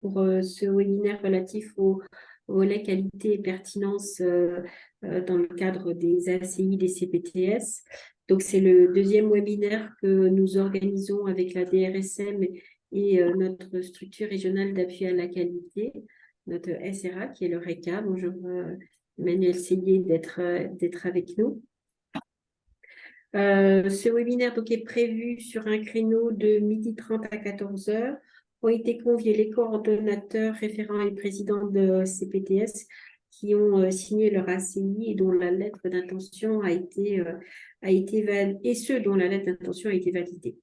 pour ce webinaire relatif au volet qualité et pertinence dans le cadre des ACI, des CPTS. Donc, c'est le deuxième webinaire que nous organisons avec la DRSM et notre structure régionale d'appui à la qualité, notre SRA, qui est le RECA. Bonjour Emmanuel Seillier d'être avec nous. Ce webinaire donc, est prévu sur un créneau de 12h30 à 14h. Ont été conviés les coordonnateurs, référents et présidents de CPTS qui ont signé leur ACI et dont la lettre d'intention a été validée, et ceux dont la lettre d'intention a été validée.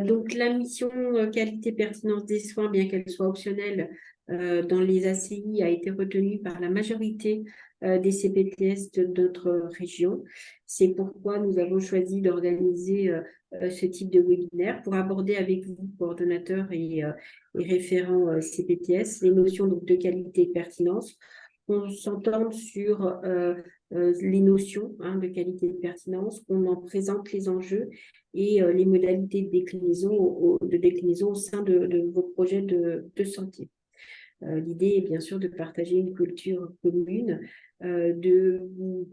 Donc, la mission qualité pertinence des soins, bien qu'elle soit optionnelle dans les ACI, a été retenue par la majorité des CPTS de notre région. C'est pourquoi nous avons choisi d'organiser ce type de webinaire pour aborder avec vous, coordonnateurs et référents CPTS, les notions donc, de qualité et de pertinence. On s'entende sur les notions de qualité et de pertinence, qu'on en présente les enjeux et les modalités de déclinaison au sein de vos projets de santé. L'idée est bien sûr de partager une culture commune, de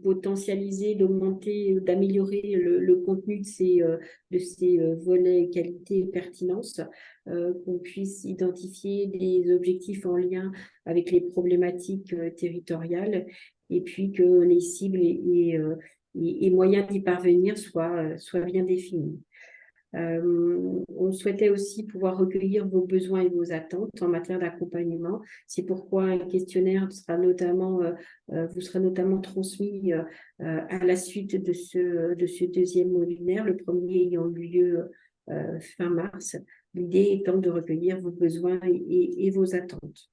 potentialiser, d'augmenter, d'améliorer le contenu de ces volets qualité et pertinence, qu'on puisse identifier des objectifs en lien avec les problématiques territoriales et puis que les cibles et moyens d'y parvenir soient bien définis. On souhaitait aussi pouvoir recueillir vos besoins et vos attentes en matière d'accompagnement. C'est pourquoi un questionnaire vous sera notamment transmis à la suite de ce deuxième webinaire, le premier ayant eu lieu fin mars. L'idée étant de recueillir vos besoins et vos attentes.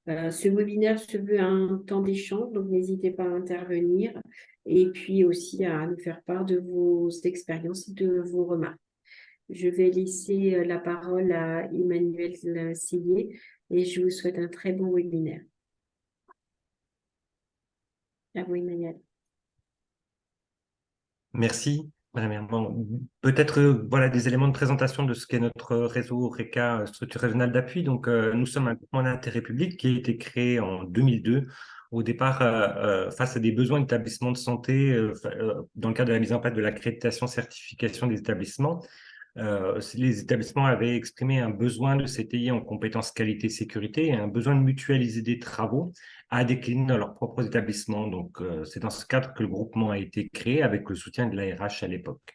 Ce webinaire se veut un temps d'échange, donc n'hésitez pas à intervenir et puis aussi à nous faire part de vos expériences et de vos remarques. Je vais laisser la parole à Emmanuel Seillier et je vous souhaite un très bon webinaire. À vous, Emmanuel. Merci, Madame Herman. Peut-être voilà, des éléments de présentation de ce qu'est notre réseau RECA, structure régionale d'appui. Donc, nous sommes un groupement d'intérêt public qui a été créé en 2002, au départ face à des besoins d'établissements de santé dans le cadre de la mise en place de l'accréditation certification des établissements. Les établissements avaient exprimé un besoin de CTI en compétences qualité sécurité et un besoin de mutualiser des travaux à décliner dans leurs propres établissements. Donc, c'est dans ce cadre que le groupement a été créé avec le soutien de l'ARH à l'époque.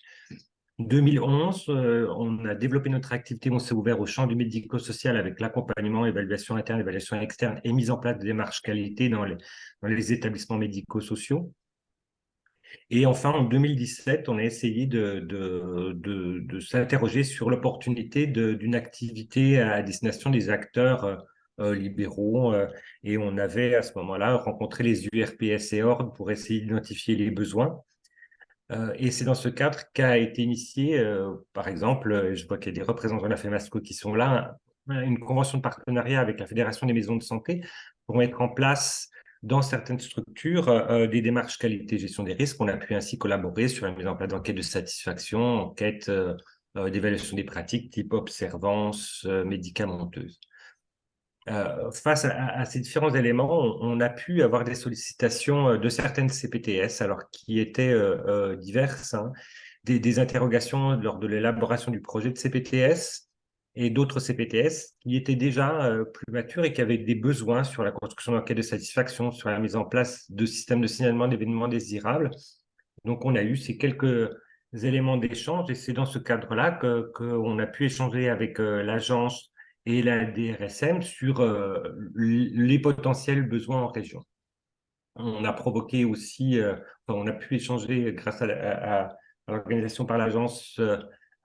En 2011, on a développé notre activité, on s'est ouvert au champ du médico-social avec l'accompagnement, évaluation interne, évaluation externe et mise en place de démarches qualité dans les établissements médico-sociaux. Et enfin, en 2017, on a essayé de s'interroger sur l'opportunité d'une activité à destination des acteurs libéraux. Et on avait à ce moment-là rencontré les URPS et ORD pour essayer d'identifier les besoins. Et c'est dans ce cadre qu'a été initié, par exemple, je vois qu'il y a des représentants de la FEMASCO qui sont là, une convention de partenariat avec la Fédération des maisons de santé pour mettre en place dans certaines structures des démarches qualité gestion des risques. On a pu ainsi collaborer sur la mise en place d'enquêtes de satisfaction, enquêtes d'évaluation des pratiques type observance médicamenteuse. Face à ces différents éléments, on a pu avoir des sollicitations de certaines CPTS, alors qui étaient diverses, hein, des interrogations lors de l'élaboration du projet de CPTS et d'autres CPTS qui étaient déjà plus matures et qui avaient des besoins sur la construction d'enquêtes de satisfaction, sur la mise en place de systèmes de signalement d'événements désirables. Donc, on a eu ces quelques éléments d'échange et c'est dans ce cadre-là qu'on a pu échanger avec l'agence et la DRSM sur les potentiels besoins en région. On a provoqué aussi, on a pu échanger grâce à l'organisation par l'agence,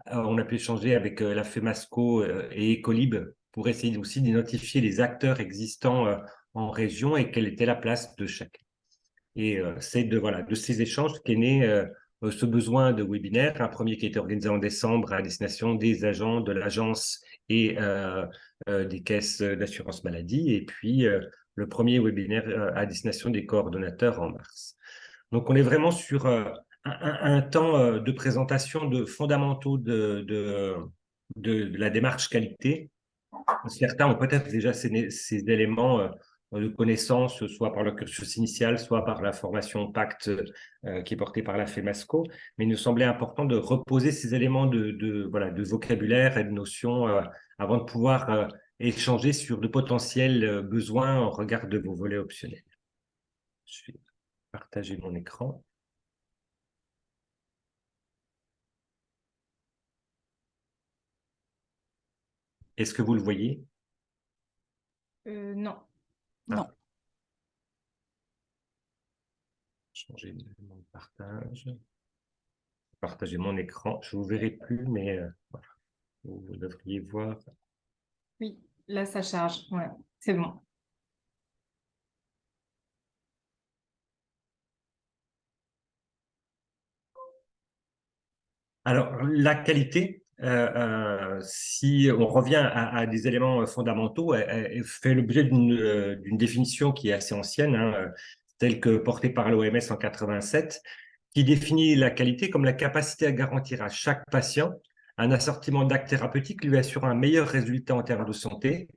on a pu échanger avec la FEMASCO et Ecolib pour essayer aussi d'identifier les acteurs existants en région et quelle était la place de chacun. Et c'est de ces échanges qu'est né ce besoin de webinaire, un premier qui a été organisé en décembre à destination des agents de l'agence et des caisses d'assurance maladie, et puis le premier webinaire à destination des coordonnateurs en mars. Donc, on est vraiment sur un temps de présentation de fondamentaux de la démarche qualité Certains ont peut-être déjà ces éléments de connaissance, soit par le cursus initial, soit par la formation Pacte qui est portée par la FEMASCO, mais il nous semblait important de reposer ces éléments voilà, de vocabulaire et de notions avant de pouvoir échanger sur de potentiels besoins en regard de vos volets optionnels. Je vais partager mon écran. Est-ce que vous le voyez? Non. Ah. Non. Changer de partage. Partager mon écran. Je ne vous verrai plus, mais voilà. Vous devriez voir. Oui, là, ça charge. Ouais, c'est bon. Alors, la qualité, si on revient à des éléments fondamentaux, elle fait l'objet d'une définition qui est assez ancienne, hein, telle que portée par l'OMS en 87, qui définit la qualité comme la capacité à garantir à chaque patient un assortiment d'actes thérapeutiques lui assurant un meilleur résultat en termes de santé,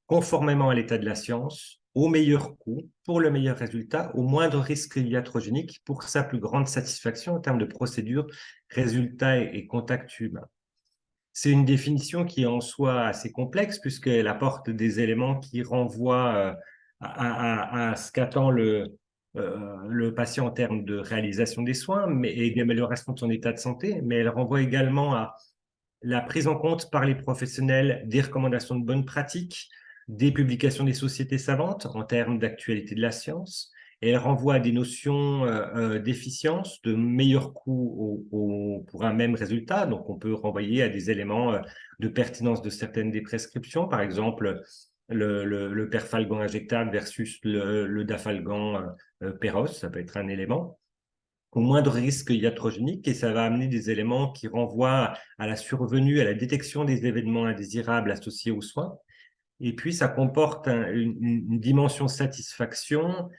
conformément à l'état de la science, au meilleur coût, pour le meilleur résultat, au moindre risque iatrogénique, pour sa plus grande satisfaction en termes de procédure, résultats et contact humain. C'est une définition qui est en soi assez complexe puisqu'elle apporte des éléments qui renvoient à ce qu'attend le patient en termes de réalisation des soins et d'amélioration de son état de santé, mais elle renvoie également à la prise en compte par les professionnels des recommandations de bonnes pratiques, des publications des sociétés savantes en termes d'actualité de la science, et elle renvoie à des notions d'efficience, de meilleur coût pour un même résultat. Donc, on peut renvoyer à des éléments de pertinence de certaines des prescriptions, par exemple le perfalgan injectable versus le dafalgan Peros, ça peut être un élément au moindre risque iatrogénique et ça va amener des éléments qui renvoient à la survenue, à la détection des événements indésirables associés aux soins. Et puis, ça comporte une dimension satisfaction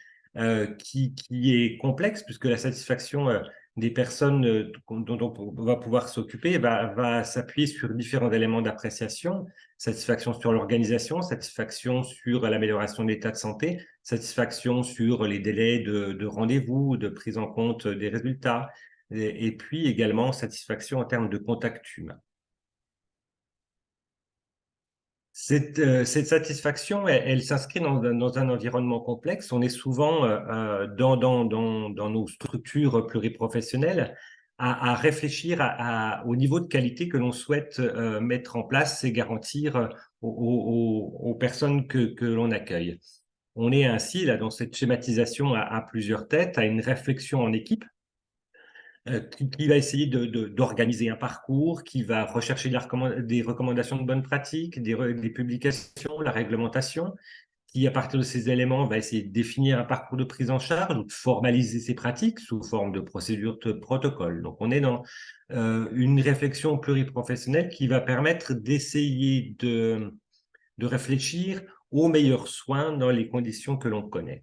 qui est complexe, puisque la satisfaction des personnes dont on va pouvoir s'occuper va s'appuyer sur différents éléments d'appréciation, satisfaction sur l'organisation, satisfaction sur l'amélioration de l'état de santé, satisfaction sur les délais de rendez-vous, de prise en compte des résultats, et puis également satisfaction en termes de contact humain. Cette satisfaction, elle s'inscrit dans un environnement complexe. On est souvent dans nos structures pluriprofessionnelles à réfléchir au niveau de qualité que l'on souhaite mettre en place et garantir aux personnes que l'on accueille. On est ainsi là dans cette schématisation à plusieurs têtes, à une réflexion en équipe qui va essayer d'organiser un parcours, qui va rechercher des recommandations de bonnes pratiques, des publications, la réglementation, qui, à partir de ces éléments, va essayer de définir un parcours de prise en charge ou de formaliser ces pratiques sous forme de procédures de protocole. Donc, on est dans une réflexion pluriprofessionnelle qui va permettre d'essayer de réfléchir aux meilleurs soins dans les conditions que l'on connaît.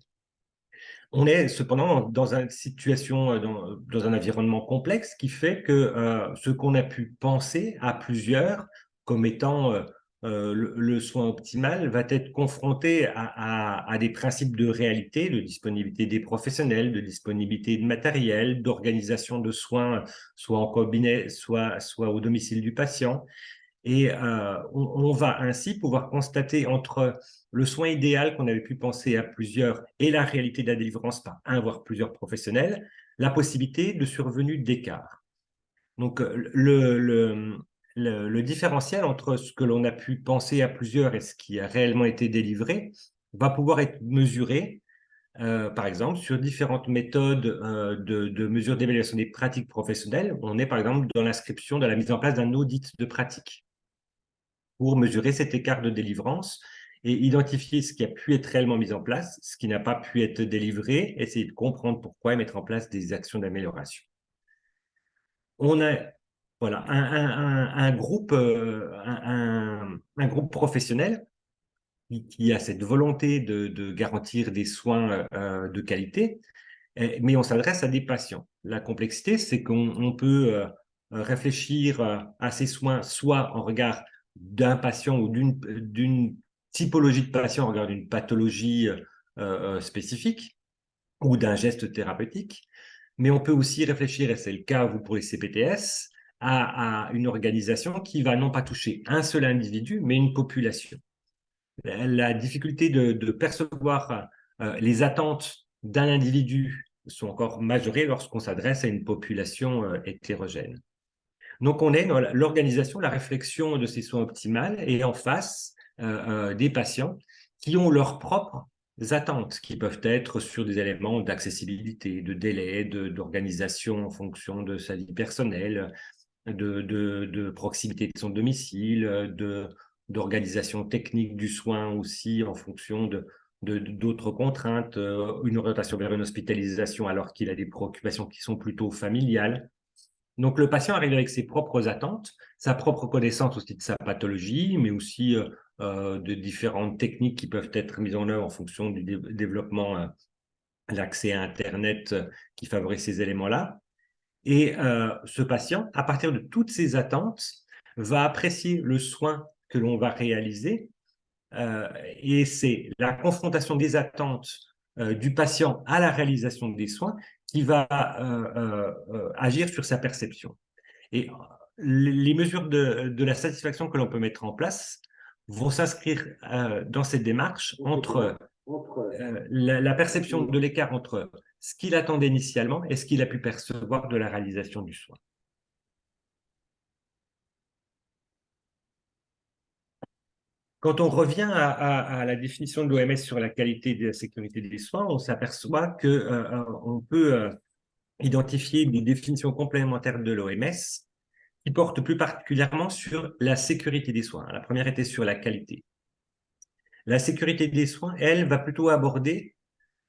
On est cependant dans une situation, dans un environnement complexe qui fait que ce qu'on a pu penser à plusieurs comme étant le soin optimal va être confronté à des principes de réalité, de disponibilité des professionnels, de disponibilité de matériel, d'organisation de soins, soit en cabinet, soit au domicile du patient. Et on va ainsi pouvoir constater entre le soin idéal qu'on avait pu penser à plusieurs et la réalité de la délivrance par un voire plusieurs professionnels, la possibilité de survenue d'écart. Donc le différentiel entre ce que l'on a pu penser à plusieurs et ce qui a réellement été délivré va pouvoir être mesuré par exemple, sur différentes méthodes de mesure d'évaluation des pratiques professionnelles. On est, par exemple, dans l'inscription de la mise en place d'un audit de pratique pour mesurer cet écart de délivrance et identifier ce qui a pu être réellement mis en place, ce qui n'a pas pu être délivré, essayer de comprendre pourquoi et mettre en place des actions d'amélioration. On a voilà, un groupe professionnel qui a cette volonté de garantir des soins de qualité, mais on s'adresse à des patients. La complexité, c'est qu'on peut réfléchir à ces soins soit en regard d'un patient ou d'une typologie de patient au regard d'une pathologie spécifique ou d'un geste thérapeutique, mais on peut aussi réfléchir, et c'est le cas vous pour les CPTS, à une organisation qui va non pas toucher un seul individu, mais une population. La difficulté de percevoir les attentes d'un individu sont encore majorées lorsqu'on s'adresse à une population hétérogène. Donc, on est dans l'organisation, la réflexion de ces soins optimales et en face des patients qui ont leurs propres attentes, qui peuvent être sur des éléments d'accessibilité, de délai, d'organisation en fonction de sa vie personnelle, de proximité de son domicile, d'organisation technique du soin aussi en fonction d'autres contraintes, une orientation vers une hospitalisation alors qu'il a des préoccupations qui sont plutôt familiales. Donc, le patient arrive avec ses propres attentes, sa propre connaissance aussi de sa pathologie, mais aussi de différentes techniques qui peuvent être mises en œuvre en fonction du développement, l'accès à Internet qui favorise ces éléments-là. Et ce patient, à partir de toutes ces attentes, va apprécier le soin que l'on va réaliser. Et c'est la confrontation des attentes du patient à la réalisation des soins qui va agir sur sa perception. Et les mesures de la satisfaction que l'on peut mettre en place vont s'inscrire dans cette démarche entre la perception de l'écart entre ce qu'il attendait initialement et ce qu'il a pu percevoir de la réalisation du soin. Quand on revient à la définition de l'OMS sur la qualité et la sécurité des soins, on s'aperçoit qu'on peut identifier des définitions complémentaires de l'OMS qui portent plus particulièrement sur la sécurité des soins. La première était sur la qualité. La sécurité des soins, elle, va plutôt aborder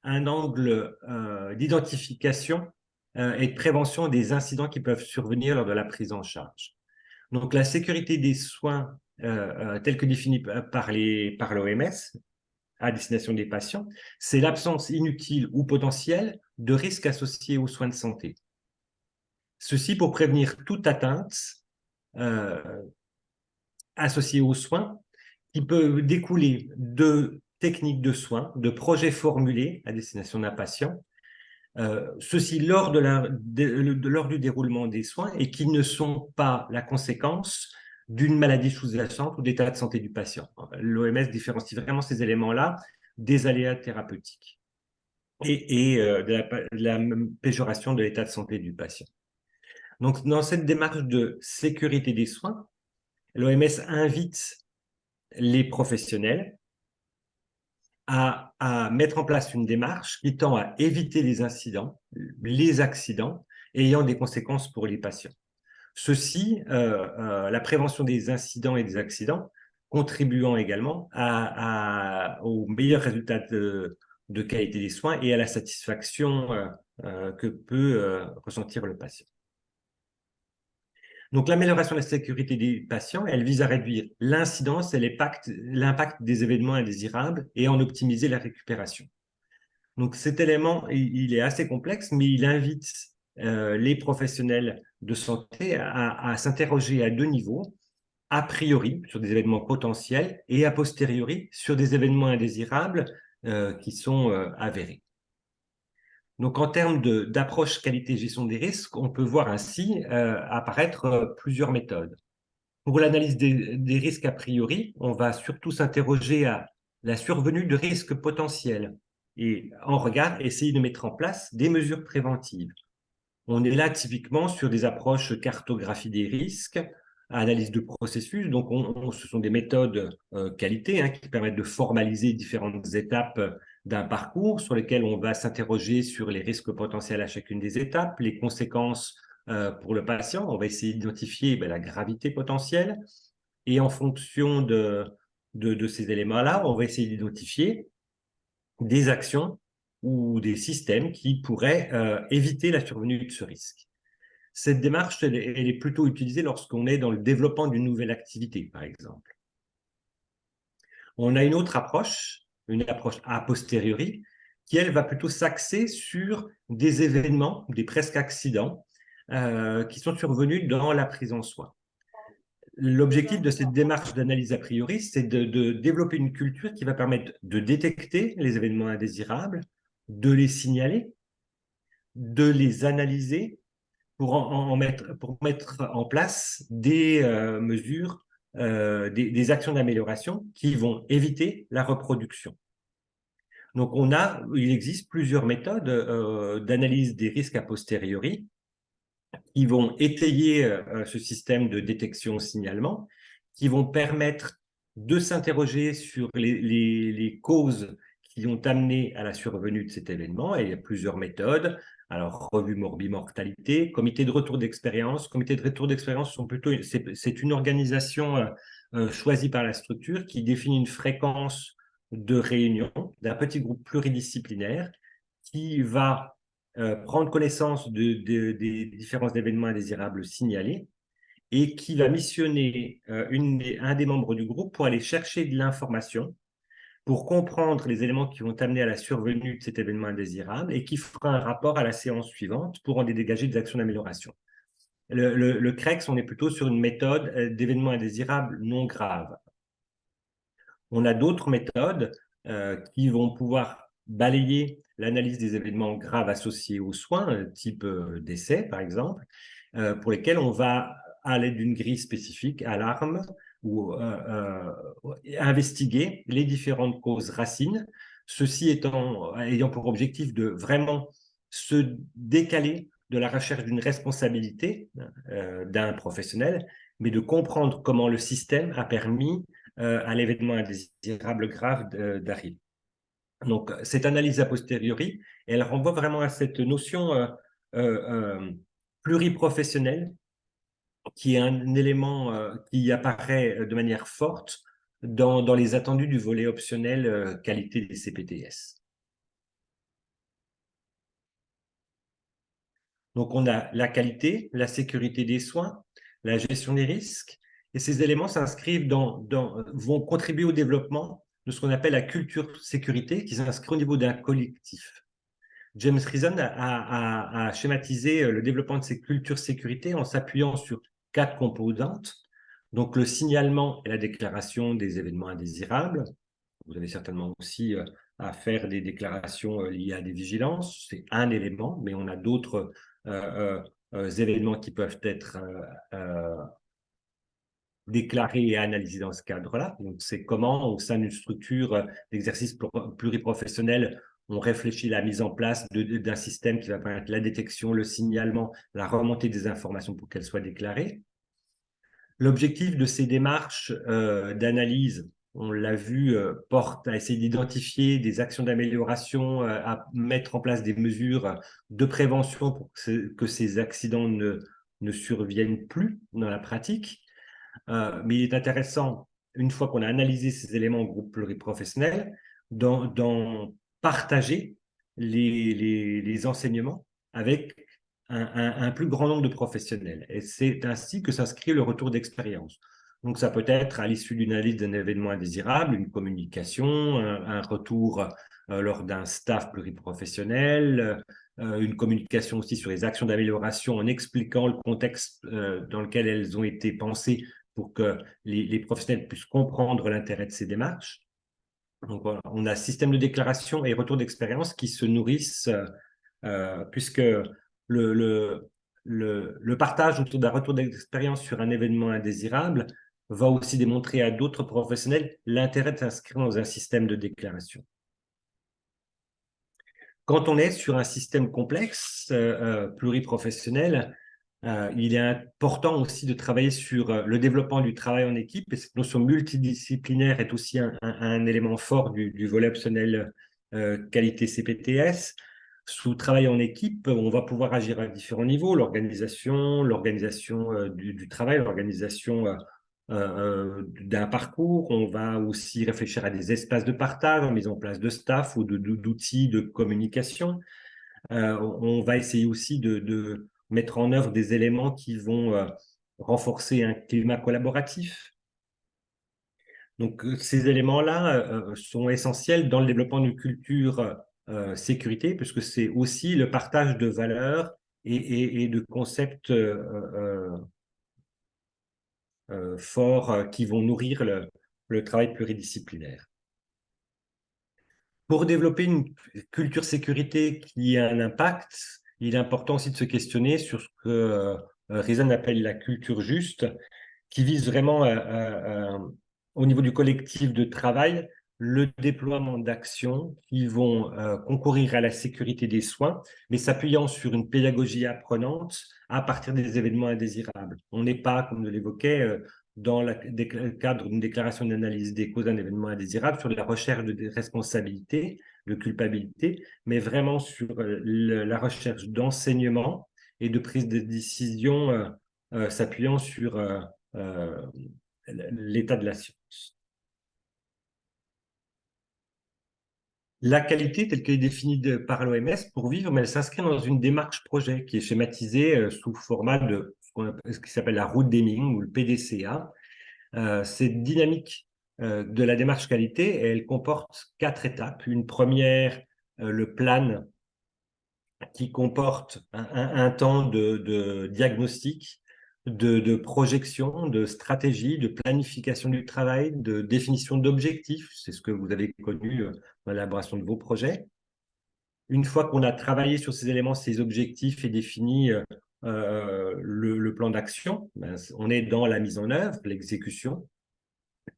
un angle d'identification et de prévention des incidents qui peuvent survenir lors de la prise en charge. Donc, la sécurité des soins telle que définie par l'OMS à destination des patients, c'est l'absence inutile ou potentielle de risques associés aux soins de santé. Ceci pour prévenir toute atteinte associée aux soins qui peut découler de techniques de soins, de projets formulés à destination d'un patient, ceci lors du déroulement des soins et qui ne sont pas la conséquence d'une maladie sous-jacente ou d'état de santé du patient. L'OMS différencie vraiment ces éléments-là des aléas thérapeutiques et de la péjoration de l'état de santé du patient. Donc, dans cette démarche de sécurité des soins, l'OMS invite les professionnels à mettre en place une démarche qui tend à éviter les incidents, les accidents ayant des conséquences pour les patients. Ceci, la prévention des incidents et des accidents, contribuant également aux meilleurs résultats de qualité des soins et à la satisfaction que peut ressentir le patient. Donc, l'amélioration de la sécurité des patients, elle vise à réduire l'incidence et l'impact des événements indésirables et en optimiser la récupération. Donc, cet élément, il est assez complexe, mais il invite les professionnels de santé à s'interroger à deux niveaux, a priori sur des événements potentiels et a posteriori sur des événements indésirables qui sont avérés. Donc, en termes d'approche qualité-gestion des risques, on peut voir ainsi apparaître plusieurs méthodes. Pour l'analyse des risques a priori, on va surtout s'interroger à la survenue de risques potentiels et en regard, essayer de mettre en place des mesures préventives. On est là typiquement sur des approches cartographie des risques, analyse de processus. Donc, ce sont des méthodes qualité qui permettent de formaliser différentes étapes d'un parcours sur lesquels on va s'interroger sur les risques potentiels à chacune des étapes, les conséquences pour le patient. On va essayer d'identifier la gravité potentielle et en fonction de ces éléments-là, on va essayer d'identifier des actions ou des systèmes qui pourraient éviter la survenue de ce risque. Cette démarche, elle est plutôt utilisée lorsqu'on est dans le développement d'une nouvelle activité, par exemple. On a une autre approche, une approche a posteriori, qui, elle, va plutôt s'axer sur des événements, des presque accidents, qui sont survenus dans la prise en soin. L'objectif de cette démarche d'analyse a priori, c'est de développer une culture qui va permettre de détecter les événements indésirables, de les signaler, de les analyser pour mettre en place des mesures, des actions d'amélioration qui vont éviter la reproduction. Donc, il existe plusieurs méthodes d'analyse des risques a posteriori qui vont étayer ce système de détection-signalement, qui vont permettre de s'interroger sur les causes qui ont amené à la survenue de cet événement. Et il y a plusieurs méthodes. Alors, revue morbimortalité, comité de retour d'expérience. Comité de retour d'expérience c'est une organisation choisie par la structure qui définit une fréquence de réunion d'un petit groupe pluridisciplinaire qui va prendre connaissance des différents événements indésirables signalés et qui va missionner un des membres du groupe pour aller chercher de l'information pour comprendre les éléments qui vont amener à la survenue de cet événement indésirable et qui fera un rapport à la séance suivante pour en dégager des actions d'amélioration. Le CREX, on est plutôt sur une méthode d'événements indésirables non graves. On a d'autres méthodes qui vont pouvoir balayer l'analyse des événements graves associés aux soins, type décès par exemple, pour lesquels on va, à l'aide d'une grille spécifique, alarme, ou investiguer les différentes causes racines, ceci ayant pour objectif de vraiment se décaler de la recherche d'une responsabilité d'un professionnel, mais de comprendre comment le système a permis à l'événement indésirable grave d'arriver. Donc, cette analyse a posteriori, elle renvoie vraiment à cette notion pluriprofessionnelle qui est un élément qui apparaît de manière forte dans les attendus du volet optionnel qualité des CPTS. Donc, on a la qualité, la sécurité des soins, la gestion des risques, et ces éléments s'inscrivent vont contribuer au développement de ce qu'on appelle la culture sécurité, qui s'inscrit au niveau d'un collectif. James Reason a schématisé le développement de ces cultures sécurité en s'appuyant sur 4 composantes. Donc, le signalement et la déclaration des événements indésirables. Vous avez certainement aussi à faire des déclarations liées à des vigilances. C'est un élément, mais on a d'autres événements qui peuvent être déclarés et analysés dans ce cadre-là. Donc, c'est comment, au sein d'une structure d'exercice pluriprofessionnel, on réfléchit à la mise en place d'un système qui va permettre la détection, le signalement, la remontée des informations pour qu'elles soient déclarées. L'objectif de ces démarches d'analyse, on l'a vu, porte à essayer d'identifier des actions d'amélioration, à mettre en place des mesures de prévention pour que ces accidents ne surviennent plus dans la pratique. Mais il est intéressant, une fois qu'on a analysé ces éléments au groupe pluriprofessionnel, d'en partager les enseignements avec un plus grand nombre de professionnels. Et c'est ainsi que s'inscrit le retour d'expérience. Donc, ça peut être à l'issue d'une analyse d'un événement indésirable, une communication, un retour lors d'un staff pluriprofessionnel, une communication aussi sur les actions d'amélioration en expliquant le contexte dans lequel elles ont été pensées pour que les professionnels puissent comprendre l'intérêt de ces démarches. Donc, voilà, on a système de déclaration et retour d'expérience qui se nourrissent puisque le partage autour d'un retour d'expérience sur un événement indésirable va aussi démontrer à d'autres professionnels l'intérêt de s'inscrire dans un système de déclaration. Quand on est sur un système complexe, pluriprofessionnel, il est important aussi de travailler sur le développement du travail en équipe, et cette notion multidisciplinaire est aussi un élément fort du volet optionnel qualité CPTS. Sous travail en équipe, on va pouvoir agir à différents niveaux, l'organisation du travail, l'organisation d'un parcours. On va aussi réfléchir à des espaces de partage, en mise en place de staff ou d'outils de communication. On va essayer aussi de mettre en œuvre des éléments qui vont renforcer un climat collaboratif. Donc, ces éléments-là sont essentiels dans le développement d'une culture sécurité, puisque c'est aussi le partage de valeurs et de concepts forts qui vont nourrir le travail pluridisciplinaire. Pour développer une culture sécurité qui a un impact, il est important aussi de se questionner sur ce que Reason appelle la culture juste, qui vise vraiment au niveau du collectif de travail le déploiement d'actions qui vont concourir à la sécurité des soins, mais s'appuyant sur une pédagogie apprenante à partir des événements indésirables. On n'est pas, comme je l'évoquais, dans le cadre d'une déclaration d'analyse des causes d'un événement indésirable, sur la recherche de responsabilité, de culpabilité, mais vraiment sur la recherche d'enseignement et de prise de décision s'appuyant sur l'état de la science. La qualité, telle qu'elle est définie par l'OMS pour vivre, mais elle s'inscrit dans une démarche projet qui est schématisée sous format de ce qui s'appelle la route Deming ou le PDCA. Cette dynamique de la démarche qualité, elle comporte 4 étapes. Une première, le plan, qui comporte un temps de diagnostic, de projection, de stratégie, de planification du travail, de définition d'objectifs. C'est ce que vous avez connu dans l'élaboration de vos projets. Une fois qu'on a travaillé sur ces éléments, ces objectifs et défini le plan d'action, ben, on est dans la mise en œuvre, l'exécution,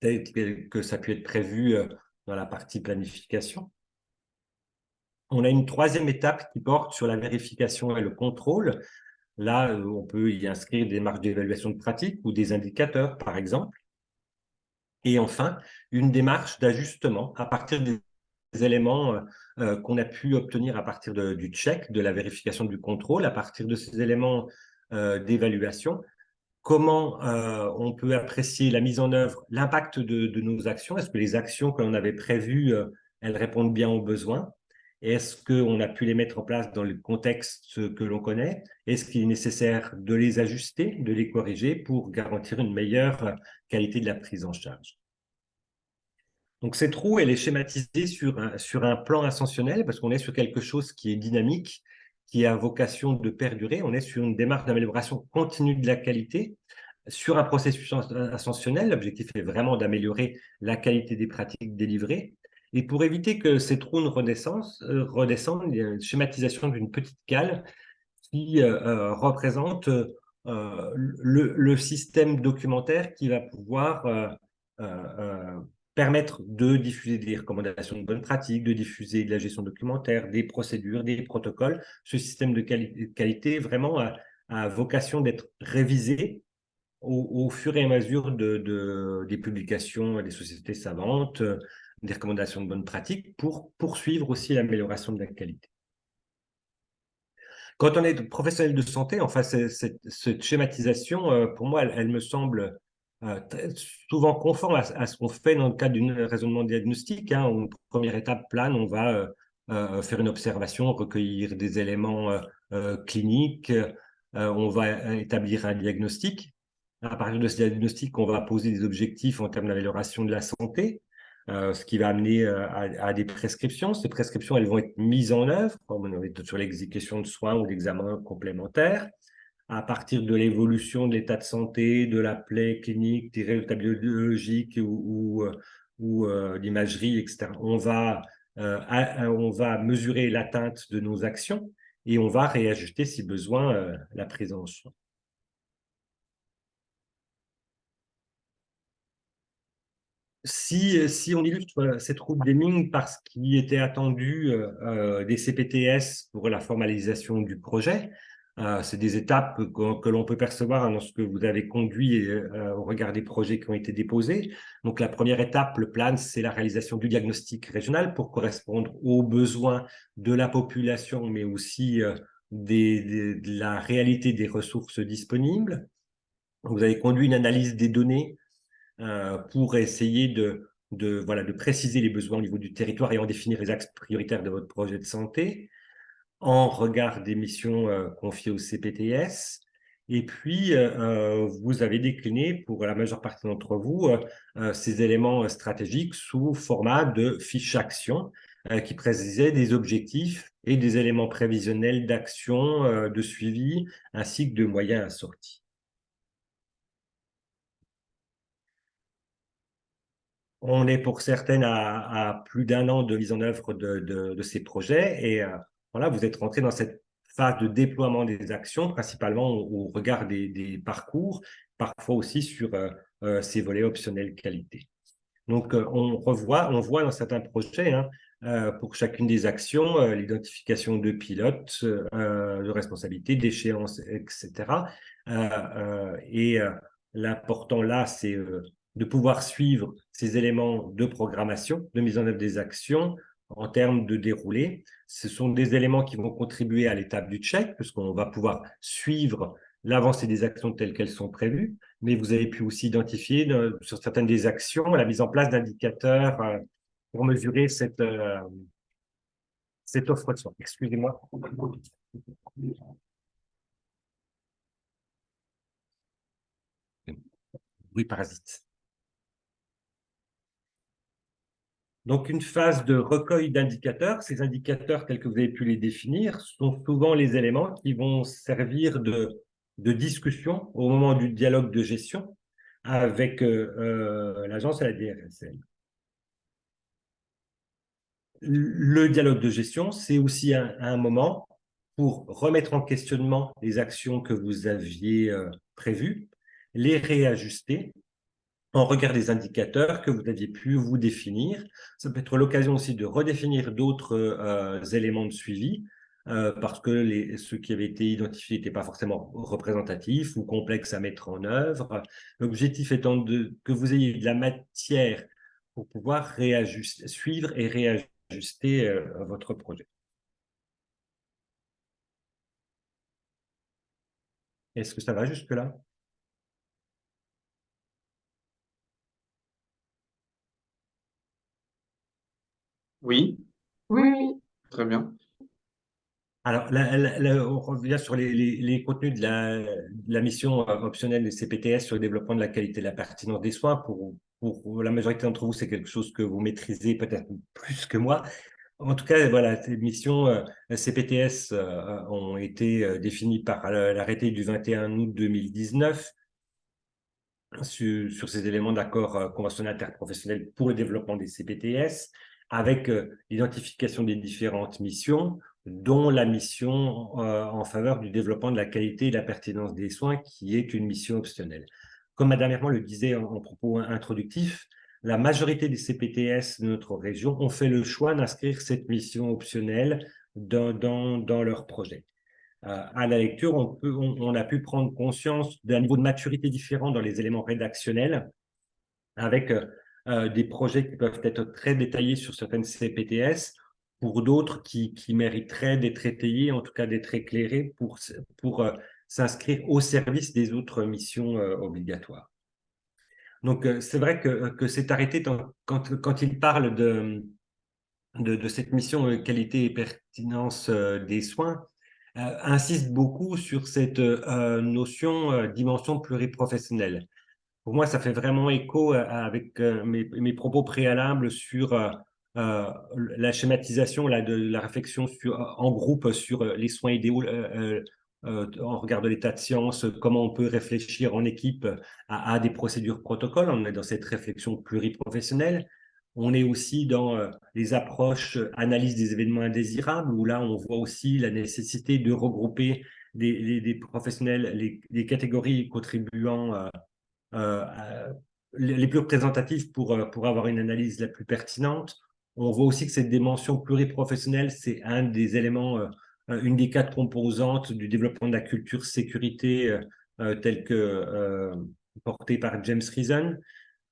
tel que ça a pu être prévu dans la partie planification. On a une troisième étape qui porte sur la vérification et le contrôle. Là, on peut y inscrire des marges d'évaluation de pratique ou des indicateurs, par exemple. Et enfin, une démarche d'ajustement à partir des éléments qu'on a pu obtenir à partir du check, de la vérification du contrôle, à partir de ces éléments d'évaluation. Comment on peut apprécier la mise en œuvre, l'impact de nos actions? Est-ce que les actions que l'on avait prévues, elles répondent bien aux besoins? Est-ce qu'on a pu les mettre en place dans le contexte que l'on connaît? Est-ce qu'il est nécessaire de les ajuster, de les corriger pour garantir une meilleure qualité de la prise en charge? Donc, cette roue, elle est schématisée sur un plan ascensionnel parce qu'on est sur quelque chose qui est dynamique, qui a vocation de perdurer. On est sur une démarche d'amélioration continue de la qualité sur un processus ascensionnel. L'objectif est vraiment d'améliorer la qualité des pratiques délivrées. Et pour éviter que cette roue redescende, il y a une schématisation d'une petite cale qui représente le système documentaire qui va pouvoir permettre de diffuser des recommandations de bonnes pratiques, de diffuser de la gestion documentaire, des procédures, des protocoles. Ce système de qualité vraiment a vocation d'être révisé au fur et à mesure des publications des sociétés savantes, des recommandations de bonnes pratiques pour poursuivre aussi l'amélioration de la qualité. Quand on est professionnel de santé, enfin, cette schématisation, pour moi, elle me semble souvent conforme à ce qu'on fait dans le cadre d'un raisonnement diagnostique. Hein. Une première étape plane, on va faire une observation, recueillir des éléments cliniques, on va établir un diagnostic. À partir de ce diagnostic, on va poser des objectifs en termes d'amélioration de la santé, ce qui va amener à des prescriptions. Ces prescriptions, elles vont être mises en œuvre, comme on est sur l'exécution de soins ou d'examens complémentaires, à partir de l'évolution de l'état de santé, de la plaie clinique, des résultats biologiques ou l'imagerie, etc. On va mesurer l'atteinte de nos actions et on va réajuster, si besoin, la prise en soin. Si on illustre cette route Deming par ce qui était attendu des CPTS pour la formalisation du projet, c'est des étapes que l'on peut percevoir dans ce que vous avez conduit au regard des projets qui ont été déposés. Donc, la première étape, le plan, c'est la réalisation du diagnostic régional pour correspondre aux besoins de la population, mais aussi de la réalité des ressources disponibles. Vous avez conduit une analyse des données pour essayer de préciser les besoins au niveau du territoire et en définir les axes prioritaires de votre projet de santé en regard des missions confiées au CPTS. Et puis, vous avez décliné pour la majeure partie d'entre vous ces éléments stratégiques sous format de fiches action qui précisaient des objectifs et des éléments prévisionnels d'action, de suivi, ainsi que de moyens assortis. On est pour certaines à plus d'un an de mise en œuvre de ces projets et voilà, vous êtes rentré dans cette phase de déploiement des actions, principalement au regard des parcours, parfois aussi sur ces volets optionnels qualité. Donc, on voit dans certains projets, hein, pour chacune des actions, l'identification de pilotes, de responsabilités, d'échéances, etc. L'important là, c'est de pouvoir suivre ces éléments de programmation, de mise en œuvre des actions en termes de déroulé. Ce sont des éléments qui vont contribuer à l'étape du check, puisqu'on va pouvoir suivre l'avancée des actions telles qu'elles sont prévues, mais vous avez pu aussi identifier sur certaines des actions la mise en place d'indicateurs pour mesurer cette offre de soins. Excusez-moi. Bruit parasite. Donc, une phase de recueil d'indicateurs. Ces indicateurs, tels que vous avez pu les définir, sont souvent les éléments qui vont servir de discussion au moment du dialogue de gestion avec l'agence et la DRSL. Le dialogue de gestion, c'est aussi un moment pour remettre en questionnement les actions que vous aviez prévues, les réajuster en regard des indicateurs que vous aviez pu vous définir. Ça peut être l'occasion aussi de redéfinir d'autres éléments de suivi parce que ceux qui avaient été identifiés n'étaient pas forcément représentatifs ou complexes à mettre en œuvre. L'objectif étant que vous ayez de la matière pour pouvoir suivre et réajuster votre projet. Est-ce que ça va jusque-là? Oui, Oui. très bien. Alors, on revient sur les contenus de la mission optionnelle des CPTS sur le développement de la qualité et de la pertinence des soins. Pour la majorité d'entre vous, c'est quelque chose que vous maîtrisez peut-être plus que moi. En tout cas, voilà, ces missions CPTS ont été définies par l'arrêté du 21 août 2019 sur ces éléments d'accord conventionnel interprofessionnel pour le développement des CPTS, avec l'identification des différentes missions, dont la mission en faveur du développement de la qualité et de la pertinence des soins, qui est une mission optionnelle. Comme Madame Herman le disait en propos introductif, la majorité des CPTS de notre région ont fait le choix d'inscrire cette mission optionnelle dans leur projet. À la lecture, on a pu prendre conscience d'un niveau de maturité différent dans les éléments rédactionnels, avec des projets qui peuvent être très détaillés sur certaines CPTS, pour d'autres qui mériteraient d'être étayés, en tout cas d'être éclairés pour s'inscrire au service des autres missions obligatoires. Donc, c'est vrai que cet arrêté, quand il parle de cette mission qualité et pertinence des soins, insiste beaucoup sur cette notion dimension pluriprofessionnelle. Pour moi, ça fait vraiment écho avec mes propos préalables sur la schématisation là, de la réflexion en groupe sur les soins idéaux en regard de l'état de science, comment on peut réfléchir en équipe à des procédures protocoles. On est dans cette réflexion pluriprofessionnelle. On est aussi dans les approches analyse des événements indésirables, où là, on voit aussi la nécessité de regrouper des professionnels, les catégories contribuant les plus représentatifs pour avoir une analyse la plus pertinente. On voit aussi que cette dimension pluriprofessionnelle, c'est un des éléments, une des 4 composantes du développement de la culture sécurité telle que portée par James Reason.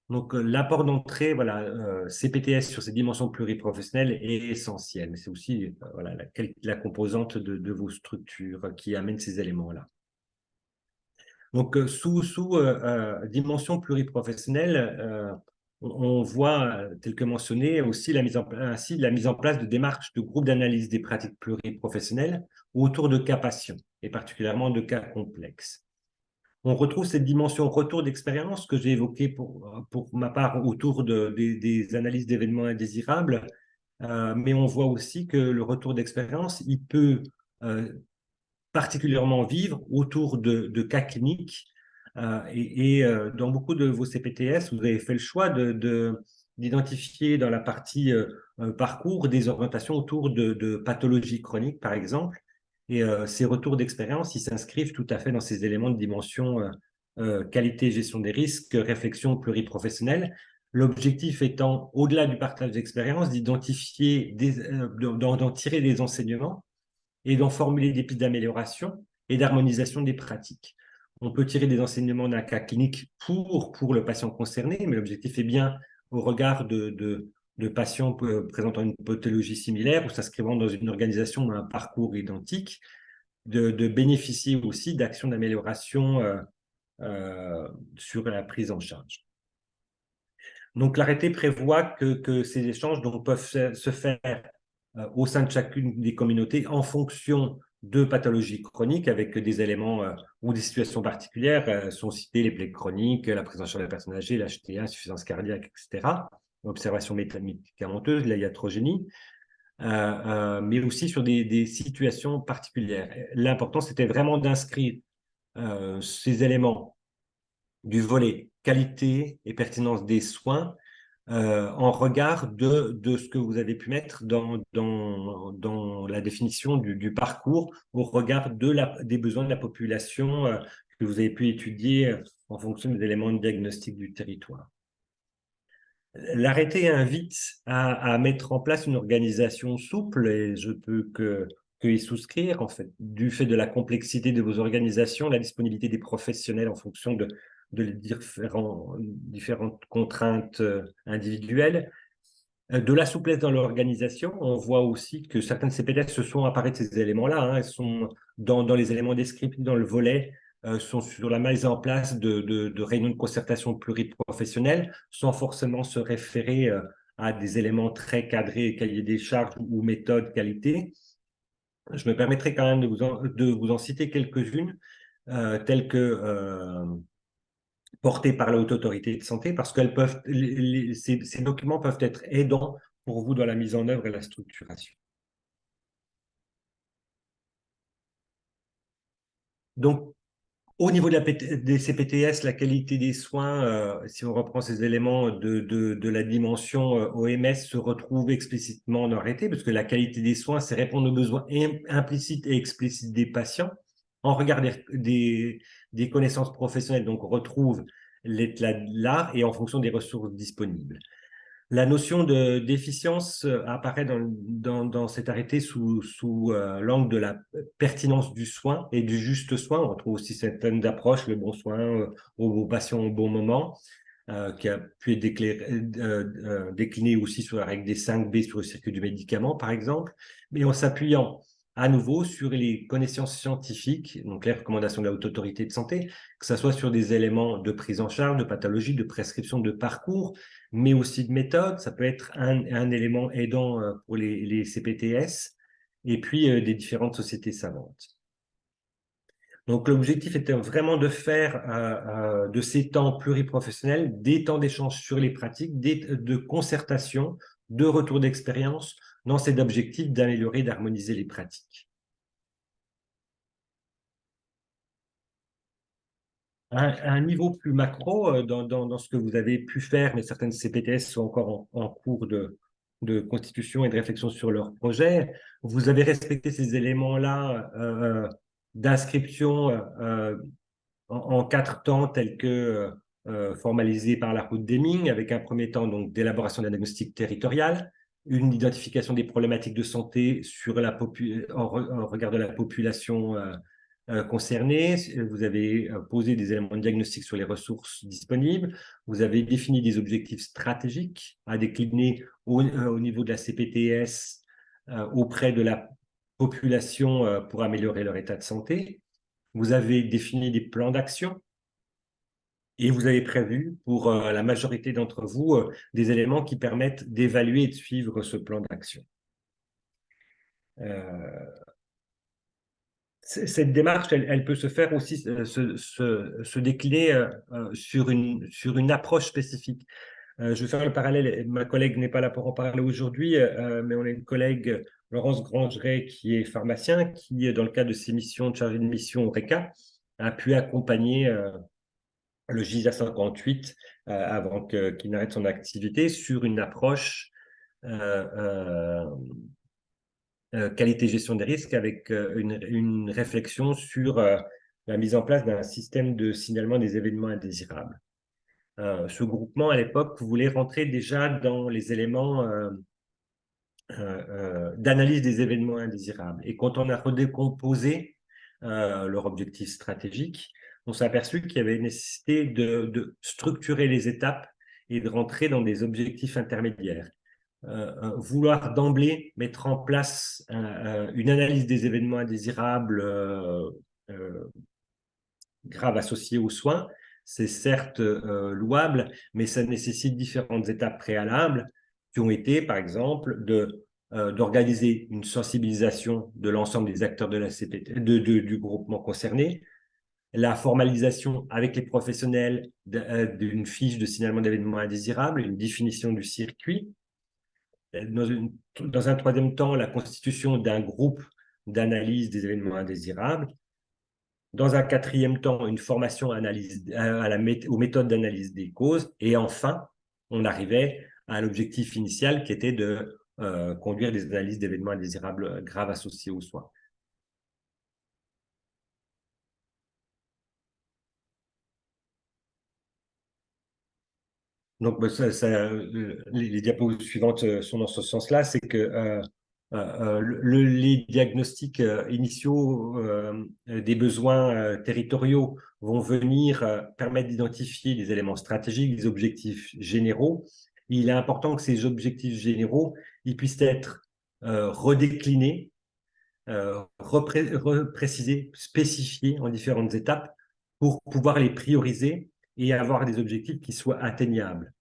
Donc, l'apport d'entrée, voilà, CPTS sur ces dimensions pluriprofessionnelles est essentiel. Mais c'est aussi voilà, la composante de vos structures qui amène ces éléments-là. Donc, sous dimension pluriprofessionnelle, on voit, tel que mentionné, aussi la mise en place de démarches de groupes d'analyse des pratiques pluriprofessionnelles autour de cas patients, et particulièrement de cas complexes. On retrouve cette dimension retour d'expérience que j'ai évoquée pour ma part autour des analyses d'événements indésirables, mais on voit aussi que le retour d'expérience, il peut particulièrement vivre autour de cas cliniques. Dans beaucoup de vos CPTS, vous avez fait le choix d'identifier dans la partie parcours des orientations autour de pathologies chroniques, par exemple. Et ces retours d'expérience, ils s'inscrivent tout à fait dans ces éléments de dimension qualité, gestion des risques, réflexion pluriprofessionnelle. L'objectif étant, au-delà du partage d'expérience, d'identifier, d'en tirer des enseignements et d'en formuler des pistes d'amélioration et d'harmonisation des pratiques. On peut tirer des enseignements d'un cas clinique pour le patient concerné, mais l'objectif est bien, au regard de patients présentant une pathologie similaire ou s'inscrivant dans une organisation ou un parcours identique, de bénéficier aussi d'actions d'amélioration sur la prise en charge. Donc, l'arrêté prévoit que ces échanges donc, peuvent se faire au sein de chacune des communautés en fonction de pathologies chroniques avec des éléments ou des situations particulières sont cités les plaies chroniques, la prise en charge des personnes âgées, l'HTA, insuffisance cardiaque, etc., l'observation médicamenteuse, la iatrogénie, mais aussi sur des situations particulières. L'important, c'était vraiment d'inscrire ces éléments du volet qualité et pertinence des soins en regard de ce que vous avez pu mettre dans la définition du parcours au regard des besoins de la population que vous avez pu étudier en fonction des éléments de diagnostic du territoire. L'arrêté invite à mettre en place une organisation souple et je peux y souscrire, en fait, du fait de la complexité de vos organisations, la disponibilité des professionnels en fonction de les différentes contraintes individuelles, de la souplesse dans l'organisation. On voit aussi que certaines CPTS se sont emparées de ces éléments-là. Elles sont dans les éléments descriptifs, dans le volet, sont sur la mise en place de réunions de concertation pluriprofessionnelles sans forcément se référer à des éléments très cadrés, cahier des charges ou méthodes qualité. Je me permettrai quand même de vous en citer quelques-unes, telles que portées par la Haute Autorité de Santé, parce que ces documents peuvent être aidants pour vous dans la mise en œuvre et la structuration. Donc, au niveau des CPTS, la qualité des soins, si on reprend ces éléments de la dimension OMS, se retrouve explicitement dans l'arrêté, parce que la qualité des soins, c'est répondre aux besoins implicites et explicites des patients. En regard des connaissances professionnelles, donc on retrouve l'état de l'art et en fonction des ressources disponibles. La notion d'efficience apparaît dans cet arrêté sous l'angle de la pertinence du soin et du juste soin. On retrouve aussi certaines approches, le bon soin au bon patient au bon moment, qui a pu être décliné aussi sur la règle des 5B sur le circuit du médicament, par exemple, mais en s'appuyant à nouveau sur les connaissances scientifiques, donc les recommandations de la Haute Autorité de Santé, que ce soit sur des éléments de prise en charge, de pathologie, de prescription, de parcours, mais aussi de méthode. Ça peut être un élément aidant pour les CPTS, et puis des différentes sociétés savantes. Donc, l'objectif était vraiment de faire de ces temps pluriprofessionnels des temps d'échange sur les pratiques, de concertation, de retour d'expérience, dans cet objectif d'améliorer, d'harmoniser les pratiques. À un niveau plus macro, dans ce que vous avez pu faire, mais certaines CPTS sont encore en cours de constitution et de réflexion sur leur projet, vous avez respecté ces éléments-là d'inscription en 4 temps tels que formalisés par la route Deming, avec un premier temps donc d'élaboration d'un diagnostic territorial, une identification des problématiques de santé sur en regard de la population concernée. Vous avez posé des éléments de diagnostic sur les ressources disponibles. Vous avez défini des objectifs stratégiques à décliner au niveau de la CPTS auprès de la population pour améliorer leur état de santé. Vous avez défini des plans d'action et vous avez prévu pour la majorité d'entre vous des éléments qui permettent d'évaluer et de suivre ce plan d'action. Cette démarche, elle peut se faire aussi, se décliner sur une approche spécifique. Je vais faire le parallèle, ma collègue n'est pas là pour en parler aujourd'hui, mais on a une collègue, Laurence Grangeret, qui est pharmacien, qui, dans le cadre de ses missions, de chargée de mission au RECA, a pu accompagner le GISA 58 avant qu'il n'arrête son activité sur une approche qualité-gestion des risques avec une réflexion sur la mise en place d'un système de signalement des événements indésirables. Ce groupement, à l'époque, voulait rentrer déjà dans les éléments d'analyse des événements indésirables. Et quand on a redécomposé leur objectif stratégique, on s'est aperçu qu'il y avait nécessité de structurer les étapes et de rentrer dans des objectifs intermédiaires. Vouloir d'emblée mettre en place une analyse des événements indésirables graves associés aux soins, c'est certes louable, mais ça nécessite différentes étapes préalables qui ont été, par exemple, d'organiser une sensibilisation de l'ensemble des acteurs de la CPT, du groupement concerné, la formalisation avec les professionnels d'une fiche de signalement d'événements indésirables, une définition du circuit. Dans un troisième temps, la constitution d'un groupe d'analyse des événements indésirables. Dans un quatrième temps, une formation aux méthodes d'analyse des causes. Et enfin, on arrivait à l'objectif initial qui était de conduire des analyses d'événements indésirables graves associés aux soins. Donc, les diapos suivantes sont dans ce sens-là, c'est que les diagnostics initiaux des besoins territoriaux vont venir permettre d'identifier les éléments stratégiques, les objectifs généraux. Et il est important que ces objectifs généraux ils puissent être redéclinés, reprécisés, spécifiés en différentes étapes pour pouvoir les prioriser et avoir des objectifs qui soient atteignables.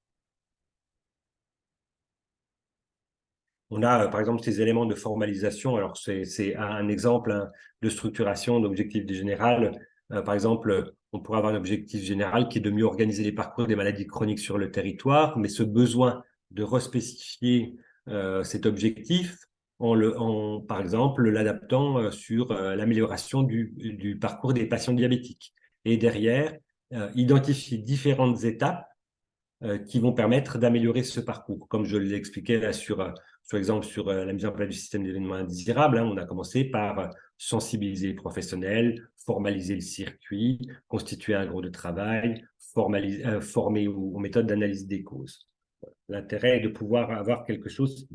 On a, par exemple, ces éléments de formalisation. Alors, c'est un exemple de structuration d'objectifs général. Par exemple, on pourrait avoir un objectif général qui est de mieux organiser les parcours des maladies chroniques sur le territoire, mais ce besoin de respécifier cet objectif par exemple, l'adaptant sur l'amélioration du parcours des patients diabétiques. Et derrière, identifier différentes étapes qui vont permettre d'améliorer ce parcours. Comme je l'expliquais là sur exemple sur la mise en place du système d'événements indésirables, on a commencé par sensibiliser les professionnels, formaliser le circuit, constituer un groupe de travail, former aux méthodes d'analyse des causes. L'intérêt est de pouvoir avoir quelque chose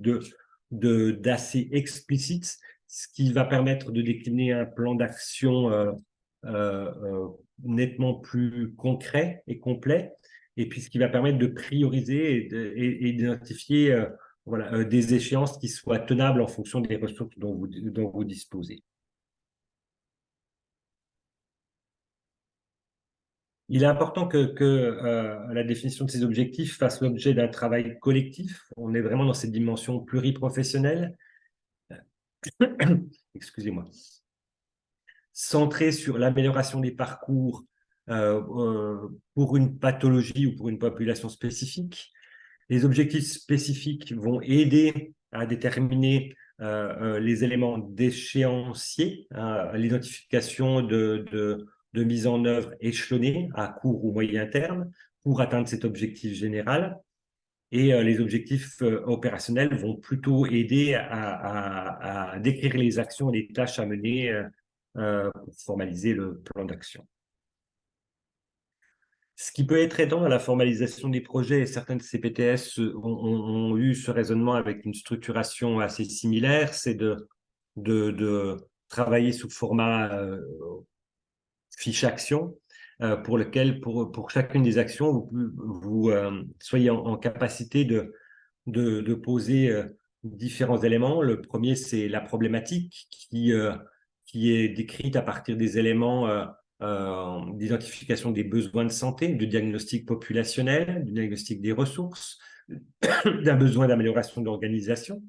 d'assez explicite, ce qui va permettre de décliner un plan d'action nettement plus concret et complet, et puis ce qui va permettre de prioriser et d'identifier des échéances qui soient tenables en fonction des ressources dont vous disposez. Il est important que la définition de ces objectifs fasse l'objet d'un travail collectif. On est vraiment dans cette dimension pluriprofessionnelle. Excusez-moi. Centré sur l'amélioration des parcours pour une pathologie ou pour une population spécifique. Les objectifs spécifiques vont aider à déterminer les éléments d'échéancier, l'identification de mise en œuvre échelonnée à court ou moyen terme pour atteindre cet objectif général. Et les objectifs opérationnels vont plutôt aider à décrire les actions et les tâches à mener pour formaliser le plan d'action. Ce qui peut être aidant à la formalisation des projets, et certaines CPTS ont eu ce raisonnement avec une structuration assez similaire, c'est de travailler sous format fiche action, pour lequel, pour chacune des actions, vous soyez en capacité de poser différents éléments. Le premier, c'est la problématique qui est décrite à partir des éléments d'identification des besoins de santé, de diagnostic populationnel, du diagnostic des ressources, d'un besoin d'amélioration de l'organisation.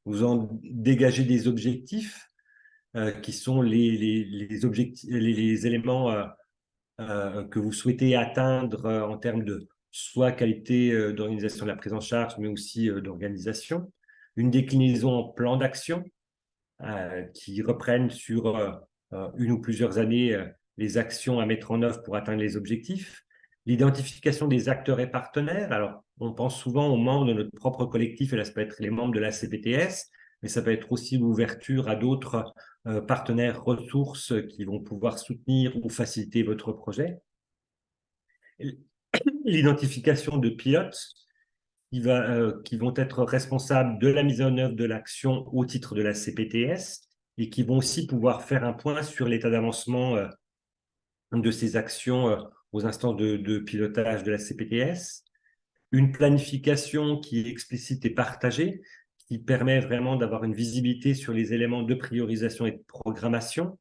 Vous en dégagez des objectifs qui sont les éléments que vous souhaitez atteindre en termes de soit qualité d'organisation de la prise en charge, mais aussi d'organisation. Une déclinaison en plan d'action qui reprennent sur une ou plusieurs années les actions à mettre en œuvre pour atteindre les objectifs, l'identification des acteurs et partenaires. Alors, on pense souvent aux membres de notre propre collectif, et là, ça peut être les membres de la CPTS, mais ça peut être aussi l'ouverture à d'autres partenaires ressources qui vont pouvoir soutenir ou faciliter votre projet. L'identification de pilotes qui vont être responsables de la mise en œuvre de l'action au titre de la CPTS et qui vont aussi pouvoir faire un point sur l'état d'avancement de ces actions aux instances de pilotage de la CPTS. Une planification qui est explicite et partagée, qui permet vraiment d'avoir une visibilité sur les éléments de priorisation et de programmation,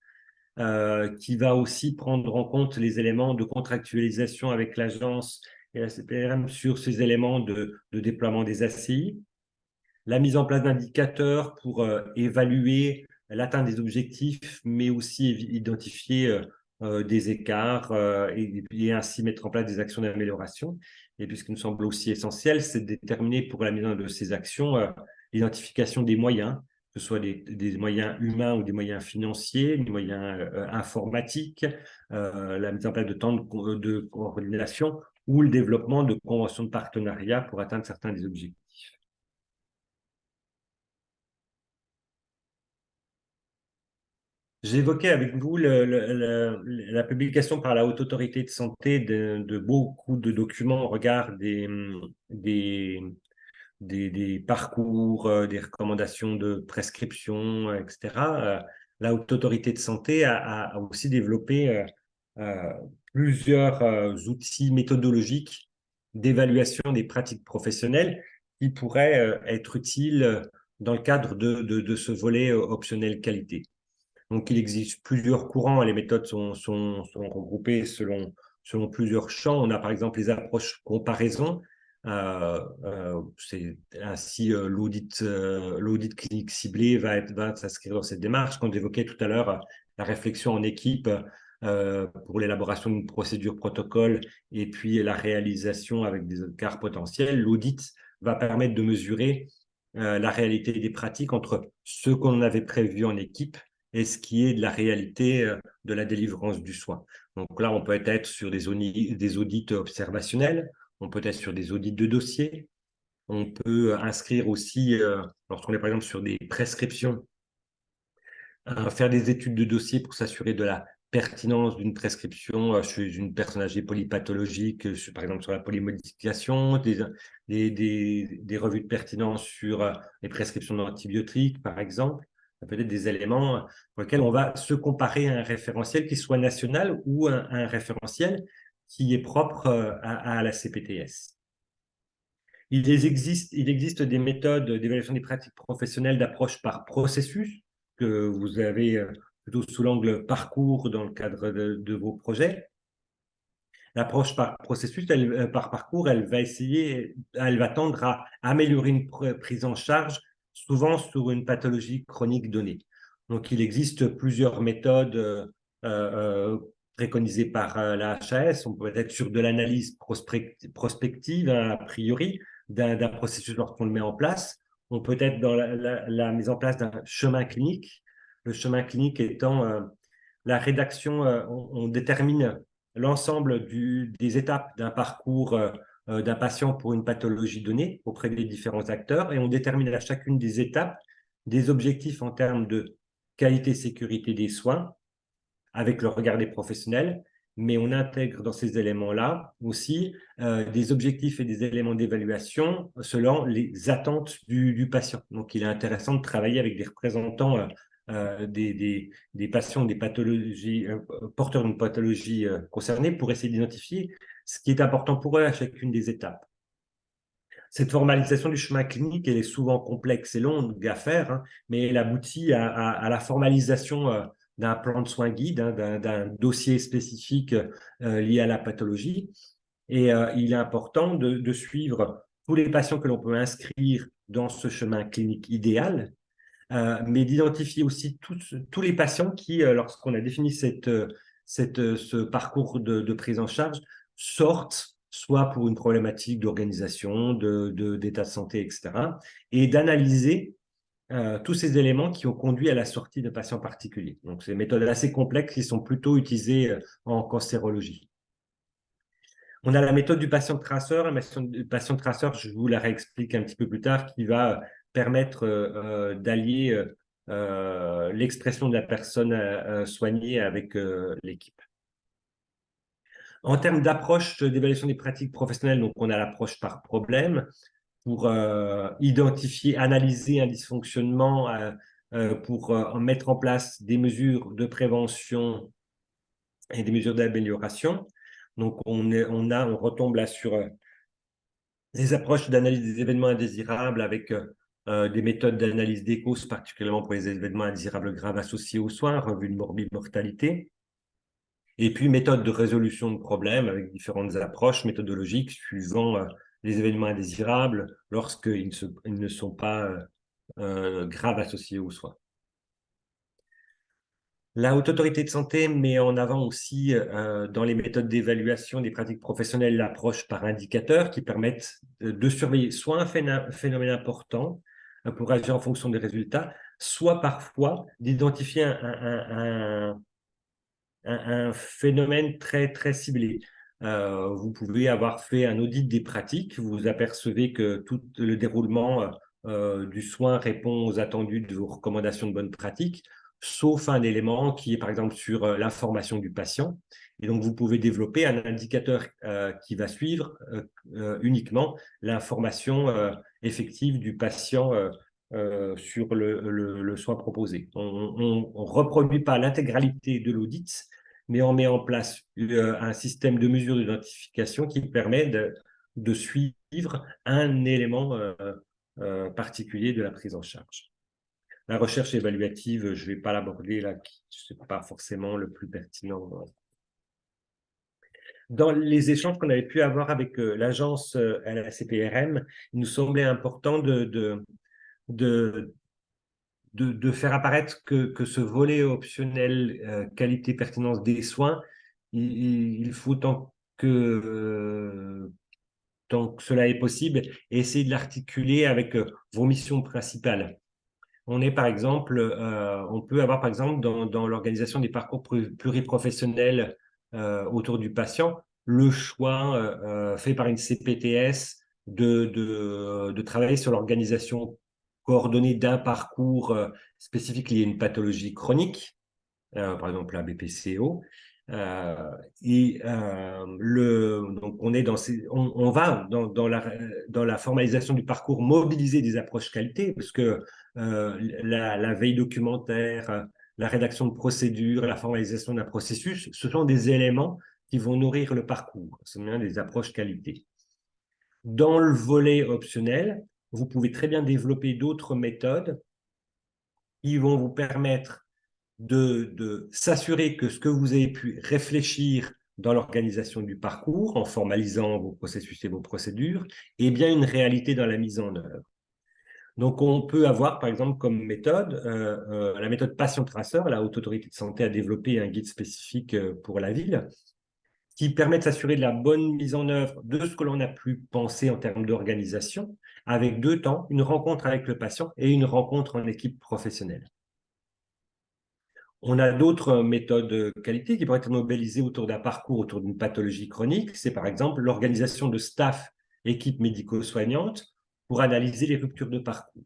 qui va aussi prendre en compte les éléments de contractualisation avec l'agence et la CPRM sur ces éléments de déploiement des ACI. La mise en place d'indicateurs pour évaluer l'atteinte des objectifs, mais aussi identifier des écarts et ainsi mettre en place des actions d'amélioration. Et puis, ce qui nous semble aussi essentiel, c'est de déterminer pour la mise en œuvre de ces actions l'identification des moyens, que ce soit des moyens humains ou des moyens financiers, des moyens informatiques, la mise en place de temps de coordination ou le développement de conventions de partenariat pour atteindre certains des objectifs. J'évoquais avec vous la publication par la Haute Autorité de Santé de beaucoup de documents au regard des parcours, des recommandations de prescription, etc. La Haute Autorité de Santé a aussi développé plusieurs outils méthodologiques d'évaluation des pratiques professionnelles qui pourraient être utiles dans le cadre de ce volet optionnel qualité. Donc, il existe plusieurs courants. Les méthodes sont regroupées selon plusieurs champs. On a par exemple les approches comparaison. C'est ainsi l'audit clinique ciblé va s'inscrire dans cette démarche. Quand j'évoquais tout à l'heure la réflexion en équipe pour l'élaboration d'une procédure protocole et puis la réalisation avec des écarts potentiels, l'audit va permettre de mesurer la réalité des pratiques entre ce qu'on avait prévu en équipe et ce qui est de la réalité de la délivrance du soin. Donc là, on peut être sur des audits observationnels, on peut être sur des audits de dossiers, on peut inscrire aussi, lorsqu'on est par exemple sur des prescriptions, faire des études de dossier pour s'assurer de la pertinence d'une prescription chez une personne âgée polypathologique, par exemple sur la polymodification, des revues de pertinence sur les prescriptions d'antibiotiques, par exemple. Peut-être des éléments pour lesquels on va se comparer à un référentiel qui soit national ou un référentiel qui est propre à la CPTS. Il existe des méthodes d'évaluation des pratiques professionnelles d'approche par processus que vous avez plutôt sous l'angle parcours dans le cadre de vos projets. L'approche par processus, par parcours, elle va tendre à améliorer une prise en charge souvent sur une pathologie chronique donnée. Donc, il existe plusieurs méthodes préconisées par la HAS. On peut être sur de l'analyse prospective, a priori, d'un processus lorsqu'on le met en place. On peut être dans la mise en place d'un chemin clinique. Le chemin clinique étant la rédaction, on détermine l'ensemble des étapes d'un parcours d'un patient pour une pathologie donnée auprès des différents acteurs et on détermine à chacune des étapes des objectifs en termes de qualité, sécurité des soins avec le regard des professionnels, mais on intègre dans ces éléments-là aussi des objectifs et des éléments d'évaluation selon les attentes du patient. Donc, il est intéressant de travailler avec des représentants des patients, des pathologies, porteurs d'une pathologie concernée pour essayer d'identifier ce qui est important pour eux à chacune des étapes. Cette formalisation du chemin clinique, elle est souvent complexe et longue à faire, hein, mais elle aboutit à la formalisation d'un plan de soins guide, hein, d'un dossier spécifique lié à la pathologie. Et il est important de suivre tous les patients que l'on peut inscrire dans ce chemin clinique idéal, mais d'identifier aussi tous les patients qui, lorsqu'on a défini ce parcours de prise en charge, sortent soit pour une problématique d'organisation, d'état de santé, etc., et d'analyser tous ces éléments qui ont conduit à la sortie de patients particuliers. Donc, c'est des méthodes assez complexes qui sont plutôt utilisées en cancérologie. On a la méthode du patient traceur. La méthode du patient traceur, je vous la réexplique un petit peu plus tard, qui va permettre d'allier l'expression de la personne soignée avec l'équipe. En termes d'approche d'évaluation des pratiques professionnelles, donc on a l'approche par problème pour identifier, analyser un dysfonctionnement, pour mettre en place des mesures de prévention et des mesures d'amélioration. Donc, on retombe là sur des approches d'analyse des événements indésirables avec des méthodes d'analyse des causes, particulièrement pour les événements indésirables graves associés aux soins, revue de morbimortalité. Et puis, méthode de résolution de problèmes avec différentes approches méthodologiques suivant les événements indésirables lorsqu'ils ne sont pas graves associés aux soins. La Haute Autorité de Santé met en avant aussi dans les méthodes d'évaluation des pratiques professionnelles l'approche par indicateur qui permettent de surveiller soit un phénomène important pour agir en fonction des résultats, soit parfois d'identifier un phénomène très, très ciblé. Vous pouvez avoir fait un audit des pratiques, vous apercevez que tout le déroulement du soin répond aux attendus de vos recommandations de bonnes pratiques, sauf un élément qui est par exemple sur l'information du patient. Et donc, vous pouvez développer un indicateur qui va suivre uniquement l'information effective du patient sur le soin proposé. On ne reproduit pas l'intégralité de l'audit, mais on met en place un système de mesure d'identification qui permet de suivre un élément particulier de la prise en charge. La recherche évaluative, je ne vais pas l'aborder là, ce n'est pas forcément le plus pertinent. Dans les échanges qu'on avait pu avoir avec l'agence LACPRM, il nous semblait important de faire apparaître que ce volet optionnel qualité pertinence des soins, il faut tant que cela est possible, essayer de l'articuler avec vos missions principales. On peut avoir par exemple dans l'organisation des parcours pluriprofessionnels autour du patient, le choix fait par une CPTS de travailler sur l'organisation coordonnée d'un parcours spécifique lié à une pathologie chronique, par exemple la BPCO. Donc on va dans la formalisation du parcours mobiliser des approches qualité, parce que la veille documentaire, la rédaction de procédures, la formalisation d'un processus, ce sont des éléments qui vont nourrir le parcours. Ce sont des approches qualité. Dans le volet optionnel, vous pouvez très bien développer d'autres méthodes qui vont vous permettre de s'assurer que ce que vous avez pu réfléchir dans l'organisation du parcours, en formalisant vos processus et vos procédures, est bien une réalité dans la mise en œuvre. Donc, on peut avoir, par exemple, comme méthode, la méthode patient-traceur. La Haute Autorité de Santé a développé un guide spécifique pour la ville qui permet de s'assurer de la bonne mise en œuvre de ce que l'on a pu penser en termes d'organisation, avec 2 temps, une rencontre avec le patient et une rencontre en équipe professionnelle. On a d'autres méthodes qualité qui pourraient être mobilisées autour d'un parcours, autour d'une pathologie chronique. C'est par exemple l'organisation de staff, équipe médico-soignante, pour analyser les ruptures de parcours.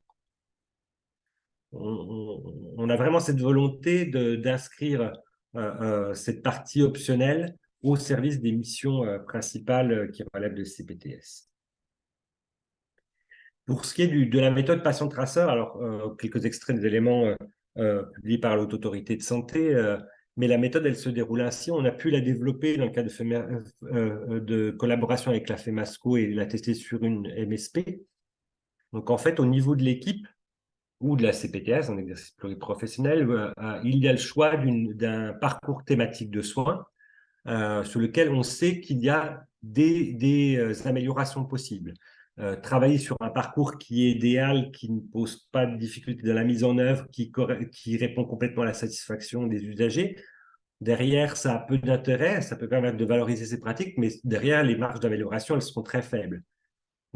On a vraiment cette volonté d'inscrire cette partie optionnelle au service des missions principales qui relèvent de CPTS. Pour ce qui est de la méthode patient-traceur, alors quelques extraits des éléments publiés par la Haute Autorité de Santé, mais la méthode, elle se déroule ainsi. On a pu la développer dans le cadre de collaboration avec la FEMASCO et la tester sur une MSP. Donc, en fait, au niveau de l'équipe ou de la CPTS, en exercice pluriprofessionnel, il y a le choix d'un parcours thématique de soins sur lequel on sait qu'il y a des améliorations possibles. Travailler sur un parcours qui est idéal, qui ne pose pas de difficultés dans la mise en œuvre, qui répond complètement à la satisfaction des usagers. Derrière, ça a peu d'intérêt, ça peut permettre de valoriser ces pratiques, mais derrière, les marges d'amélioration, elles seront très faibles.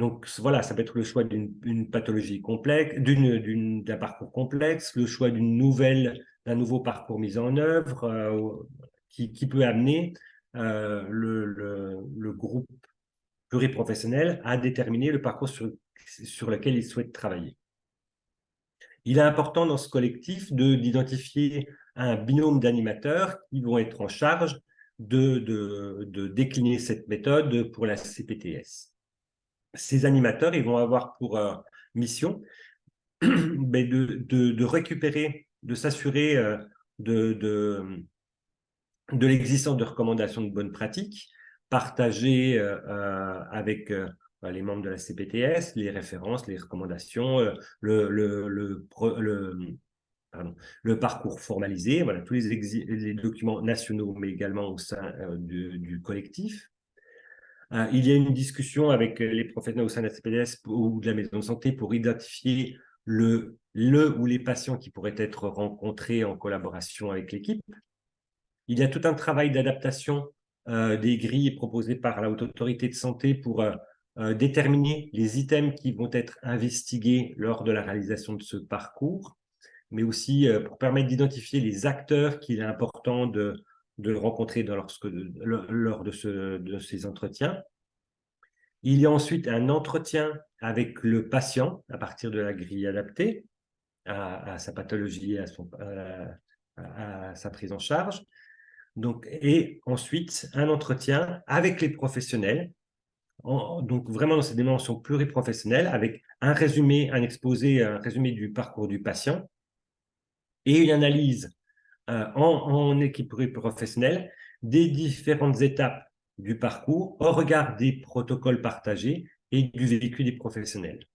Donc voilà, ça peut être le choix d'une pathologie complexe, d'un parcours complexe, le choix d'un nouveau parcours mis en œuvre qui peut amener le groupe pluriprofessionnel à déterminer le parcours sur lequel il souhaite travailler. Il est important dans ce collectif d'identifier un binôme d'animateurs qui vont être en charge de décliner cette méthode pour la CPTS. Ces animateurs, ils vont avoir pour mission de récupérer, de s'assurer de l'existence de recommandations de bonnes pratiques partagées avec les membres de la CPTS, les références, les recommandations, le parcours formalisé, voilà, tous les documents nationaux, mais également au sein du collectif. Il y a une discussion avec les professionnels au sein de la CPTS ou de la maison de santé pour identifier le ou les patients qui pourraient être rencontrés en collaboration avec l'équipe. Il y a tout un travail d'adaptation des grilles proposées par la Haute Autorité de Santé pour déterminer les items qui vont être investigués lors de la réalisation de ce parcours, mais aussi pour permettre d'identifier les acteurs qu'il est important de rencontrer lors de ces entretiens. Il y a ensuite un entretien avec le patient à partir de la grille adaptée à sa pathologie, à sa prise en charge. Donc, et ensuite, un entretien avec les professionnels, donc vraiment dans ces dimensions pluriprofessionnelles, avec un résumé du parcours du patient et une analyse en équipe pluriprofessionnelle des différentes étapes du parcours au regard des protocoles partagés et du vécu des professionnels.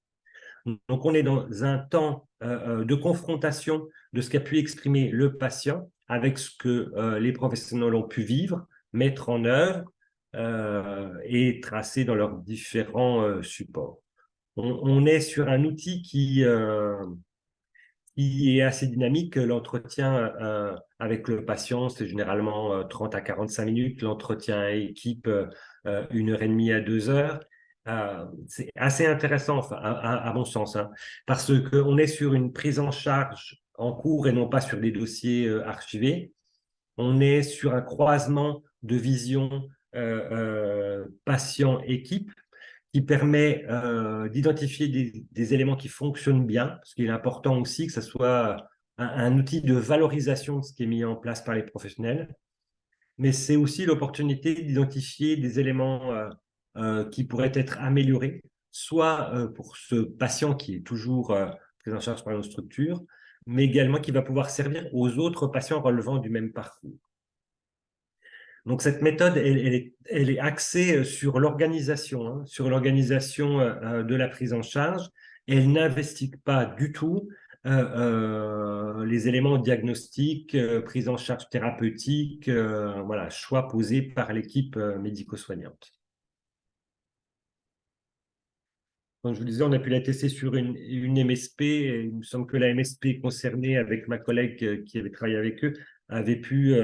Donc, on est dans un temps de confrontation de ce qu'a pu exprimer le patient avec ce que les professionnels ont pu vivre, mettre en œuvre et tracer dans leurs différents supports. On est sur un outil qui est assez dynamique. L'entretien avec le patient, c'est généralement 30 à 45 minutes. L'entretien équipe, 1h30 à 2 heures. C'est assez intéressant, enfin, à mon sens, hein, parce qu'on est sur une prise en charge en cours et non pas sur des dossiers archivés. On est sur un croisement de vision patient-équipe qui permet d'identifier des éléments qui fonctionnent bien, parce qu'il est important aussi que ce soit un outil de valorisation de ce qui est mis en place par les professionnels, mais c'est aussi l'opportunité d'identifier des éléments qui pourraient être améliorés, soit pour ce patient qui est toujours pris en charge par une structure, mais également qui va pouvoir servir aux autres patients relevant du même parcours. Donc, cette méthode, elle est axée sur l'organisation, hein, de la prise en charge. Elle n'investigue pas du tout les éléments diagnostiques, prise en charge thérapeutique, voilà, choix posés par l'équipe médico-soignante. Comme je vous disais, on a pu la tester sur une MSP. Et il me semble que la MSP concernée, avec ma collègue qui avait travaillé avec eux, avait pu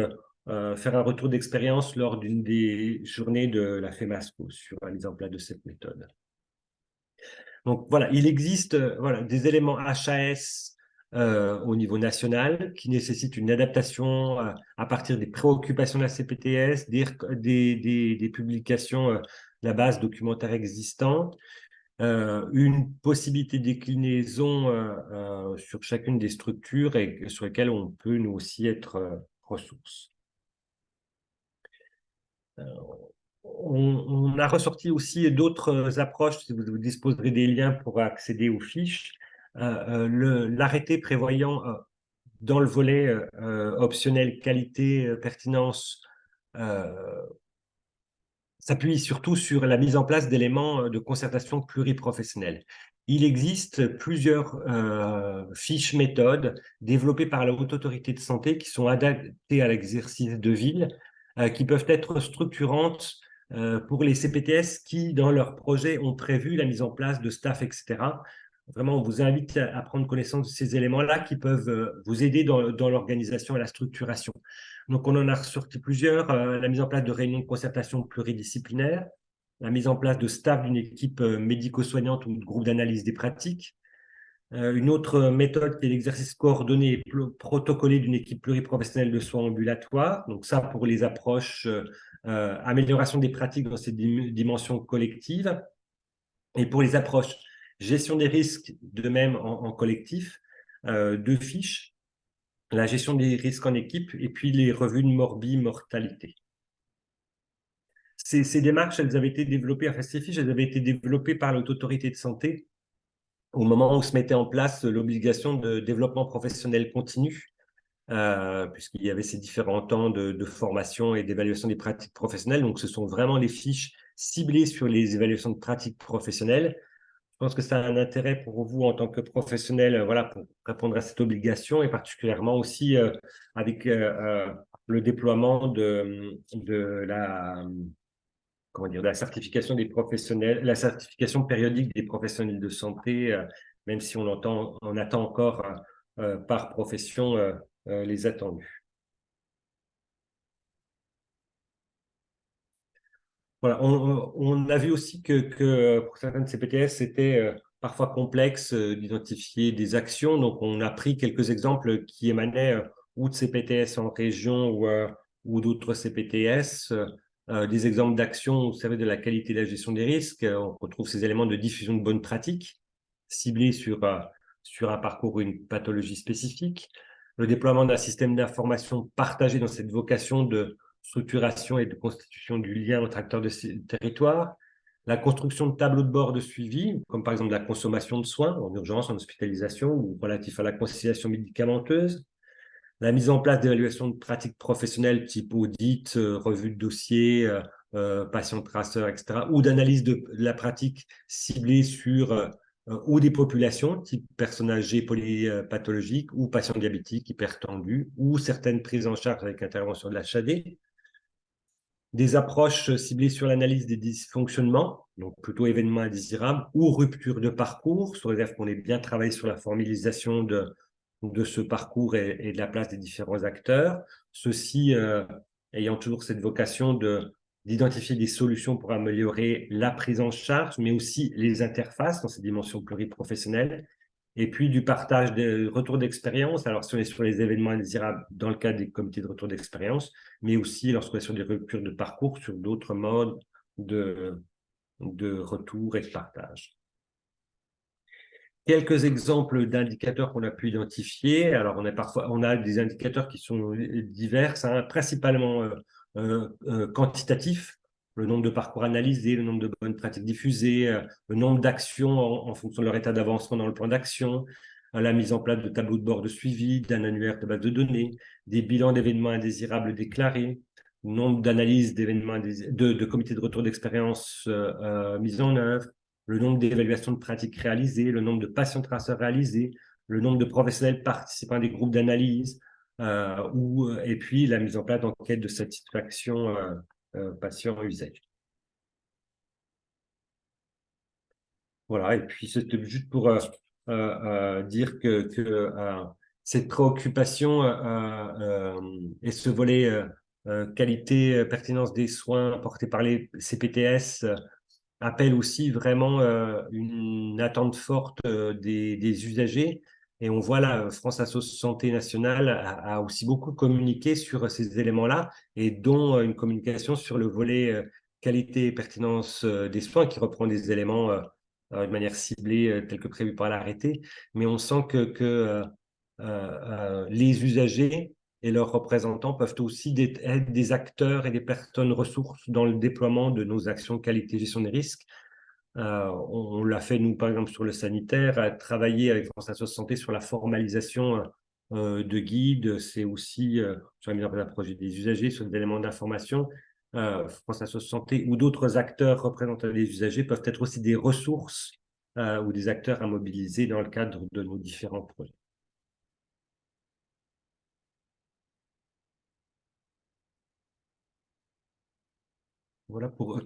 faire un retour d'expérience lors d'une des journées de la FEMASCO sur la mise en place de cette méthode. Donc voilà, il existe des éléments HAS au niveau national qui nécessitent une adaptation à partir des préoccupations de la CPTS, des publications de la base documentaire existante, une possibilité de déclinaison sur chacune des structures et sur lesquelles on peut nous aussi être ressources. On a ressorti aussi d'autres approches, si vous disposerez des liens pour accéder aux fiches. L'arrêté prévoyant dans le volet optionnel qualité, pertinence, s'appuie surtout sur la mise en place d'éléments de concertation pluriprofessionnelle. Il existe plusieurs fiches méthodes développées par la Haute Autorité de Santé qui sont adaptées à l'exercice de ville, qui peuvent être structurantes pour les CPTS qui, dans leur projet, ont prévu la mise en place de staff, etc. Vraiment, on vous invite à prendre connaissance de ces éléments-là qui peuvent vous aider dans l'organisation et la structuration. Donc, on en a ressorti plusieurs. La mise en place de réunions de concertation pluridisciplinaires, la mise en place de staff d'une équipe médico-soignante ou de groupe d'analyse des pratiques. Une autre méthode qui est l'exercice coordonné et protocolé d'une équipe pluriprofessionnelle de soins ambulatoires. Donc ça, pour les approches, amélioration des pratiques dans ces dimensions collectives. Et pour les approches, gestion des risques, de même en collectif, 2 fiches, la gestion des risques en équipe et puis les revues de mortalité. Ces démarches, elles avaient été développées, enfin ces fiches, elles avaient été développées par l'autorité de santé au moment où se mettait en place l'obligation de développement professionnel continu, puisqu'il y avait ces différents temps de formation et d'évaluation des pratiques professionnelles. Donc, ce sont vraiment les fiches ciblées sur les évaluations de pratiques professionnelles. Je pense que ça a un intérêt pour vous en tant que professionnel, voilà, pour répondre à cette obligation et particulièrement aussi avec le déploiement de la comment dire, de la certification des professionnels, la certification périodique des professionnels de santé, même si on attend encore par profession les attendus. Voilà, on a vu aussi que pour certaines CPTS, c'était parfois complexe d'identifier des actions. Donc, on a pris quelques exemples qui émanaient ou de CPTS en région ou d'autres CPTS. Des exemples d'actions, vous savez, de la qualité de la gestion des risques. On retrouve ces éléments de diffusion de bonnes pratiques ciblés sur un parcours ou une pathologie spécifique. Le déploiement d'un système d'information partagé dans cette vocation de structuration et de constitution du lien entre acteurs de territoire, la construction de tableaux de bord de suivi, comme par exemple la consommation de soins en urgence, en hospitalisation ou relatif à la conciliation médicamenteuse, la mise en place d'évaluations de pratiques professionnelles type audit, revue de dossier, patient traceur, etc., ou d'analyse de la pratique ciblée sur ou des populations type personnes âgées polypathologiques ou patients diabétiques hypertendus ou certaines prises en charge avec intervention de l'HAD, des approches ciblées sur l'analyse des dysfonctionnements, donc plutôt événements indésirables, ou rupture de parcours, sous réserve qu'on ait bien travaillé sur la formalisation de ce parcours et de la place des différents acteurs. Ceci ayant toujours cette vocation d'identifier des solutions pour améliorer la prise en charge, mais aussi les interfaces dans ces dimensions pluriprofessionnelles, et puis du partage de retours d'expérience. Alors, si on est sur les événements indésirables dans le cadre des comités de retour d'expérience, mais aussi lorsqu'on est sur des ruptures de parcours, sur d'autres modes de retour et de partage. Quelques exemples d'indicateurs qu'on a pu identifier. Alors, on a des indicateurs qui sont divers, hein, principalement quantitatifs, le nombre de parcours analysés, le nombre de bonnes pratiques diffusées, le nombre d'actions en fonction de leur état d'avancement dans le plan d'action, la mise en place de tableaux de bord de suivi, d'un annuaire de base de données, des bilans d'événements indésirables déclarés, le nombre d'analyses d'événements de comités de retour d'expérience mis en œuvre, le nombre d'évaluations de pratiques réalisées, le nombre de patients traceurs réalisés, le nombre de professionnels participant à des groupes d'analyse, et puis la mise en place d'enquêtes de satisfaction patient usage. Voilà, et puis c'était juste pour dire que cette préoccupation et ce volet qualité, pertinence des soins apportés par les CPTS appelle aussi vraiment une attente forte des usagers. Et on voit là, France Asso Santé Nationale a aussi beaucoup communiqué sur ces éléments-là, et dont une communication sur le volet qualité et pertinence des soins, qui reprend des éléments de manière ciblée, tels que prévu par l'arrêté. Mais on sent que les usagers et leurs représentants peuvent aussi être des acteurs et des personnes ressources dans le déploiement de nos actions qualité gestion des risques. On l'a fait, nous, par exemple, sur le sanitaire, à travailler avec France Asso Santé sur la formalisation de guides. C'est aussi sur la mise en place d'un projet des usagers, sur des éléments d'information. France Asso Santé ou d'autres acteurs représentant les usagers peuvent être aussi des ressources ou des acteurs à mobiliser dans le cadre de nos différents projets. Voilà pour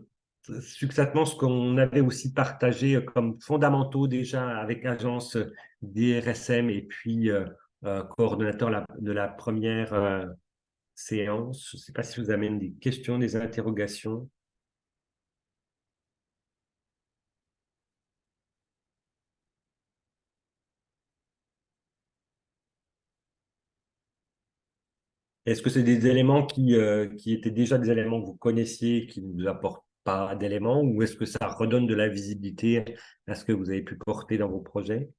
succinctement ce qu'on avait aussi partagé comme fondamentaux déjà avec Agence DRSM et puis coordonnateur de la première séance. Je ne sais pas si vous avez des questions, des interrogations. Est-ce que c'est des éléments qui étaient déjà des éléments que vous connaissiez, qui ne vous apportent pas d'éléments, ou est-ce que ça redonne de la visibilité à ce que vous avez pu porter dans vos projets?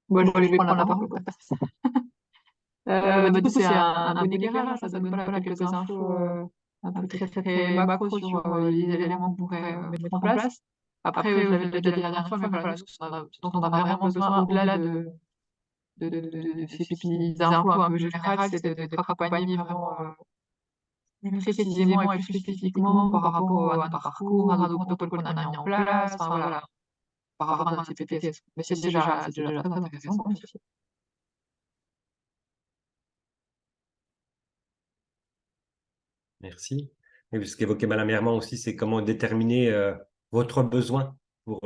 Bon, je vais prendre la parole. Du coup, c'est un bon éclairage, ça donne voilà, quelques infos un peu très macro sur les éléments qu'on pourrait mettre en place. Après, je l'avais déjà dit la dernière fois, mais voilà, ce dont on a vraiment besoin, au-delà de ces petites infos un peu générales, c'est d'être accompagné vraiment plus précisément et plus spécifiquement par rapport à notre parcours, à nos protocoles qu'on a mis en place, enfin voilà, par rapport à notre CPTS. Mais c'est déjà très intéressant, bien sûr. Merci. Et ce qu'évoquait Madame Herman aussi, c'est comment déterminer votre besoin pour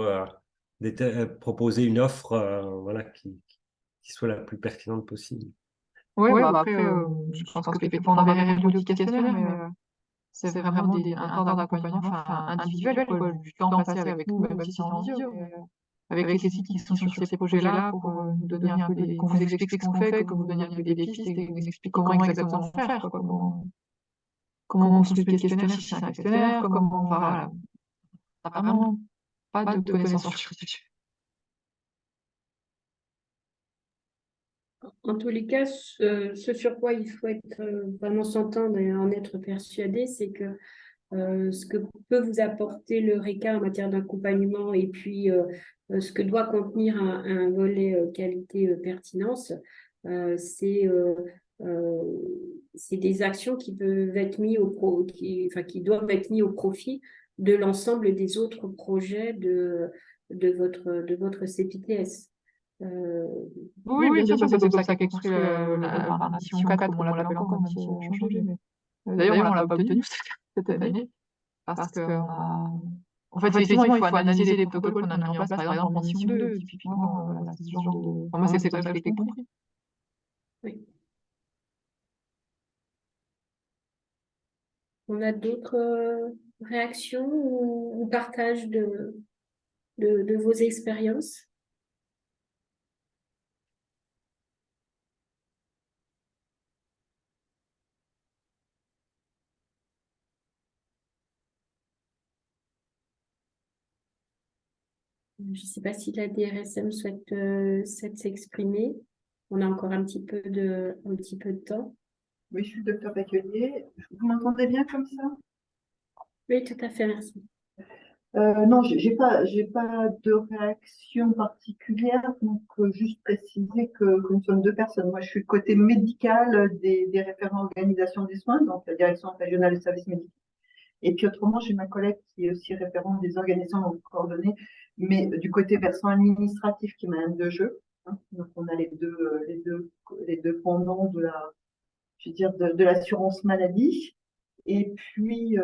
proposer une offre voilà, qui soit la plus pertinente possible. Oui, après, je pense qu'effectivement, on avait répondu au petit questionnaire, mais c'est vraiment un temps d'accompagnement individuel, quoi, du temps passé avec nous, même si c'est en visio, mais, avec les équipes qui sont sur ces projets-là pour nous donner un peu qu'on vous explique ce qu'on fait, que vous donniez un peu des pistes et qu'on vous explique comment exactement faire, quoi, comment on construit le questionnaire si c'est un questionnaire, comment, enfin, voilà, on n'a vraiment pas de connaissances sur ce sujet. En tous les cas, ce sur quoi il faut être vraiment s'entendre et en être persuadé, c'est que ce que peut vous apporter le RECA en matière d'accompagnement et puis ce que doit contenir un volet qualité-pertinence, c'est des actions qui peuvent être mises qui doivent être mises au profit de l'ensemble des autres projets de votre CPTS. Oui, bien sûr, c'est comme ça qu'est construit la mission 4, comme on l'appelle encore, même si ça a changé. D'ailleurs, on l'a pas obtenu cette année, parce que, en fait, effectivement, il faut analyser les protocoles qu'on a mis en place, par exemple, en mission 2, typiquement, voilà, c'est ce genre de... Enfin, moi, c'est comme ça que je l'ai compris. Oui. On a d'autres réactions ou partages de vos expériences? Je ne sais pas si la DRSM souhaite s'exprimer. On a encore un petit peu de temps. Oui, je suis docteur Baquelier. Vous m'entendez bien comme ça? Oui, tout à fait, merci. Non, j'ai pas de réaction particulière, donc juste préciser que nous sommes deux personnes. Moi, je suis le côté médical des référents organisation des soins, donc la direction régionale des services médicaux. Et puis autrement, j'ai ma collègue qui est aussi référente des organisations coordonnées, mais du côté versant administratif qui mène de jeu. Hein. Donc on a les deux pendants de la, je veux dire, de l'assurance maladie. Et puis,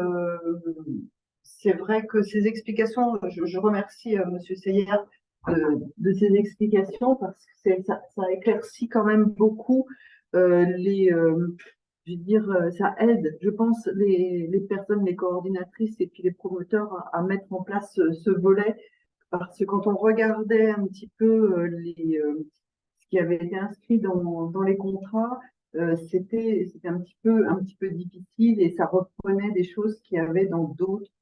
c'est vrai que ces explications, je remercie Monsieur Seyer de ces explications parce que ça éclaircit quand même beaucoup je veux dire, ça aide, je pense, les personnes, les coordinatrices et puis les promoteurs à mettre en place ce volet parce que quand on regardait un petit peu ce qui avait été inscrit dans les contrats, c'était un petit peu difficile et ça reprenait des choses qu'il y avait dans d'autres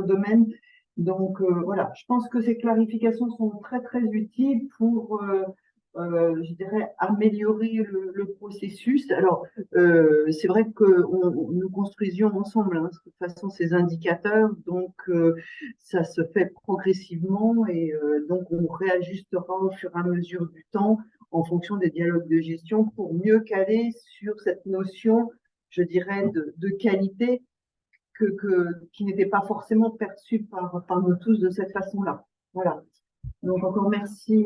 domaines. Donc voilà, je pense que ces clarifications sont très très utiles pour je dirais améliorer le processus. Alors c'est vrai que nous construisions ensemble, hein, parce que de toute façon ces indicateurs, donc ça se fait progressivement et donc on réajustera au fur et à mesure du temps en fonction des dialogues de gestion pour mieux caler sur cette notion, je dirais, de qualité qui n'était pas forcément perçue par nous tous de cette façon-là. Voilà. Donc encore merci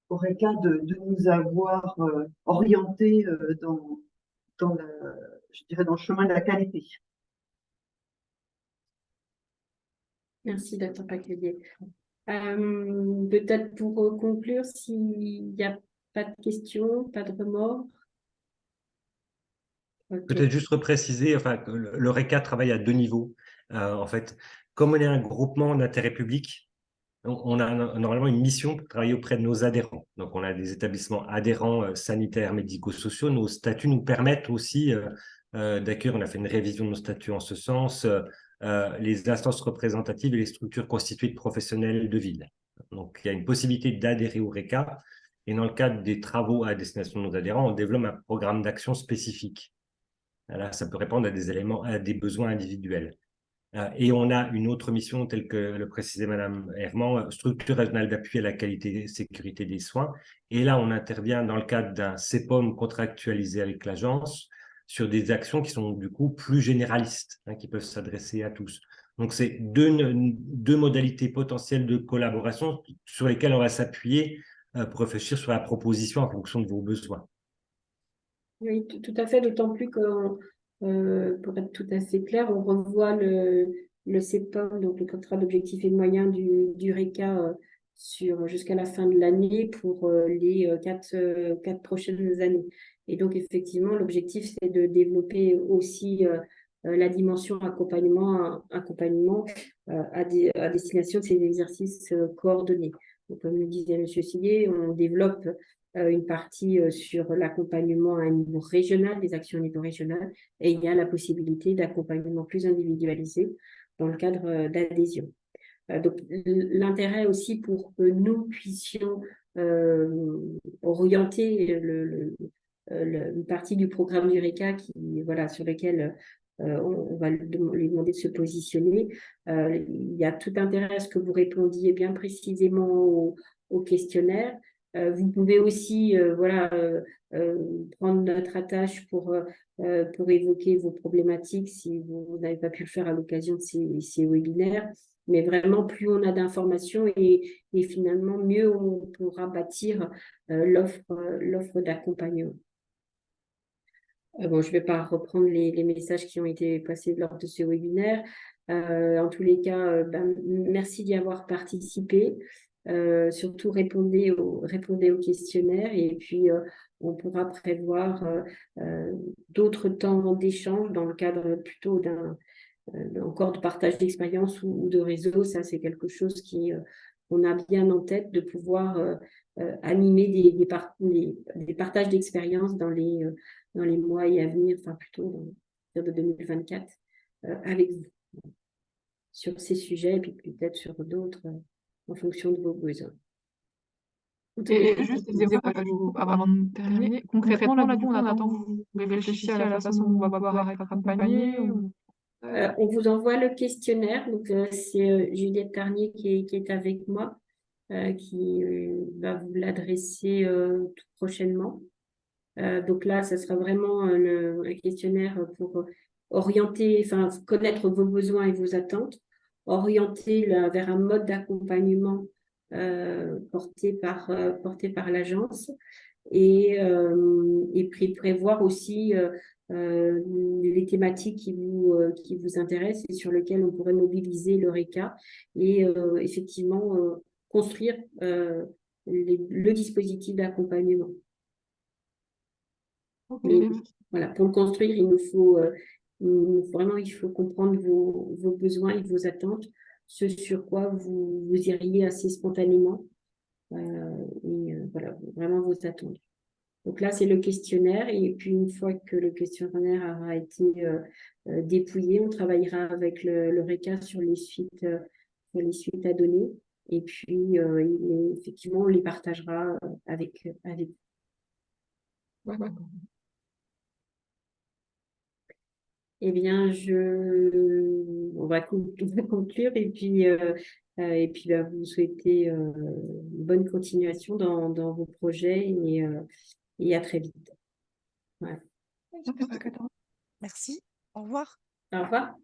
Horeca de nous avoir orientés je dirais dans le chemin de la qualité. Merci, docteur Paquelier. Peut-être pour conclure, s'il n'y a pas de questions, pas de remords. Okay. Peut-être juste repréciser, enfin, que le RECA travaille à deux niveaux. En fait, comme on est un groupement d'intérêt public, on a normalement une mission pour travailler auprès de nos adhérents. Donc, on a des établissements adhérents sanitaires, médico-sociaux. Nos statuts nous permettent aussi d'accueillir, on a fait une révision de nos statuts en ce sens, les instances représentatives et les structures constituées de professionnels de ville. Donc, il y a une possibilité d'adhérer au RECA. Et dans le cadre des travaux à destination de nos adhérents, on développe un programme d'action spécifique. Là, ça peut répondre à des éléments, à des besoins individuels. Et on a une autre mission, telle que le précisait Madame Herman, structure régionale d'appui à la qualité et sécurité des soins. Et là, on intervient dans le cadre d'un CEPOM contractualisé avec l'agence sur des actions qui sont du coup plus généralistes, qui peuvent s'adresser à tous. Donc, c'est deux modalités potentielles de collaboration sur lesquelles on va s'appuyer pour réfléchir sur la proposition en fonction de vos besoins. Oui, tout à fait, d'autant plus que, pour être tout à fait clair, on revoit le CEPOM, donc le contrat d'objectifs et de moyens du RECA jusqu'à la fin de l'année pour les 4 prochaines années. Et donc, effectivement, l'objectif, c'est de développer aussi la dimension accompagnement à destination de ces exercices coordonnés. Donc, comme le disait M. Sillier, on développe une partie sur l'accompagnement à un niveau régional, des actions au niveau régional, et il y a la possibilité d'accompagnement plus individualisé dans le cadre d'adhésion. Donc, l'intérêt aussi pour que nous puissions orienter une partie du programme du RECA sur lequel on va lui demander de se positionner. Il y a tout intérêt à ce que vous répondiez bien précisément au questionnaire. Vous pouvez aussi prendre notre attache pour évoquer vos problématiques si vous n'avez pas pu le faire à l'occasion de ces webinaires. Mais vraiment, plus on a d'informations et finalement, mieux on pourra bâtir l'offre d'accompagnement. Bon, je ne vais pas reprendre les messages qui ont été passés lors de ce webinaire. En tous les cas, merci d'y avoir participé. Surtout, répondez au questionnaire et puis on pourra prévoir d'autres temps d'échange dans le cadre plutôt encore de partage d'expérience ou de réseau. Ça, c'est quelque chose qu'on a bien en tête de pouvoir animer des partages d'expérience dans les mois à venir, enfin plutôt dans de 2024, avec vous sur ces sujets et puis peut-être sur d'autres en fonction de vos besoins. Et juste, avant de terminer, concrètement, là, du coup, on attend que vous réfléchissiez à la façon dont on va pouvoir être accompagné ou... On vous envoie le questionnaire, donc c'est Juliette Tarnier qui est avec moi, qui va vous l'adresser tout prochainement. Donc là, ça sera vraiment un questionnaire pour orienter, enfin connaître vos besoins et vos attentes, orienter vers un mode d'accompagnement porté par l'agence et puis prévoir aussi les thématiques qui vous intéressent et sur lesquelles on pourrait mobiliser le RECA et effectivement construire le dispositif d'accompagnement. Okay. Voilà, pour le construire, il nous faut comprendre vos besoins et vos attentes, ce sur quoi vous iriez assez spontanément voilà, vraiment vos attentes. Donc là, c'est le questionnaire et puis une fois que le questionnaire aura été dépouillé, on travaillera avec le RECA sur les suites à donner et puis effectivement, on les partagera avec vous. Ouais. Eh bien, on va conclure et puis vous souhaiter une bonne continuation dans vos projets et à très vite. Voilà. Merci. Au revoir. Au revoir.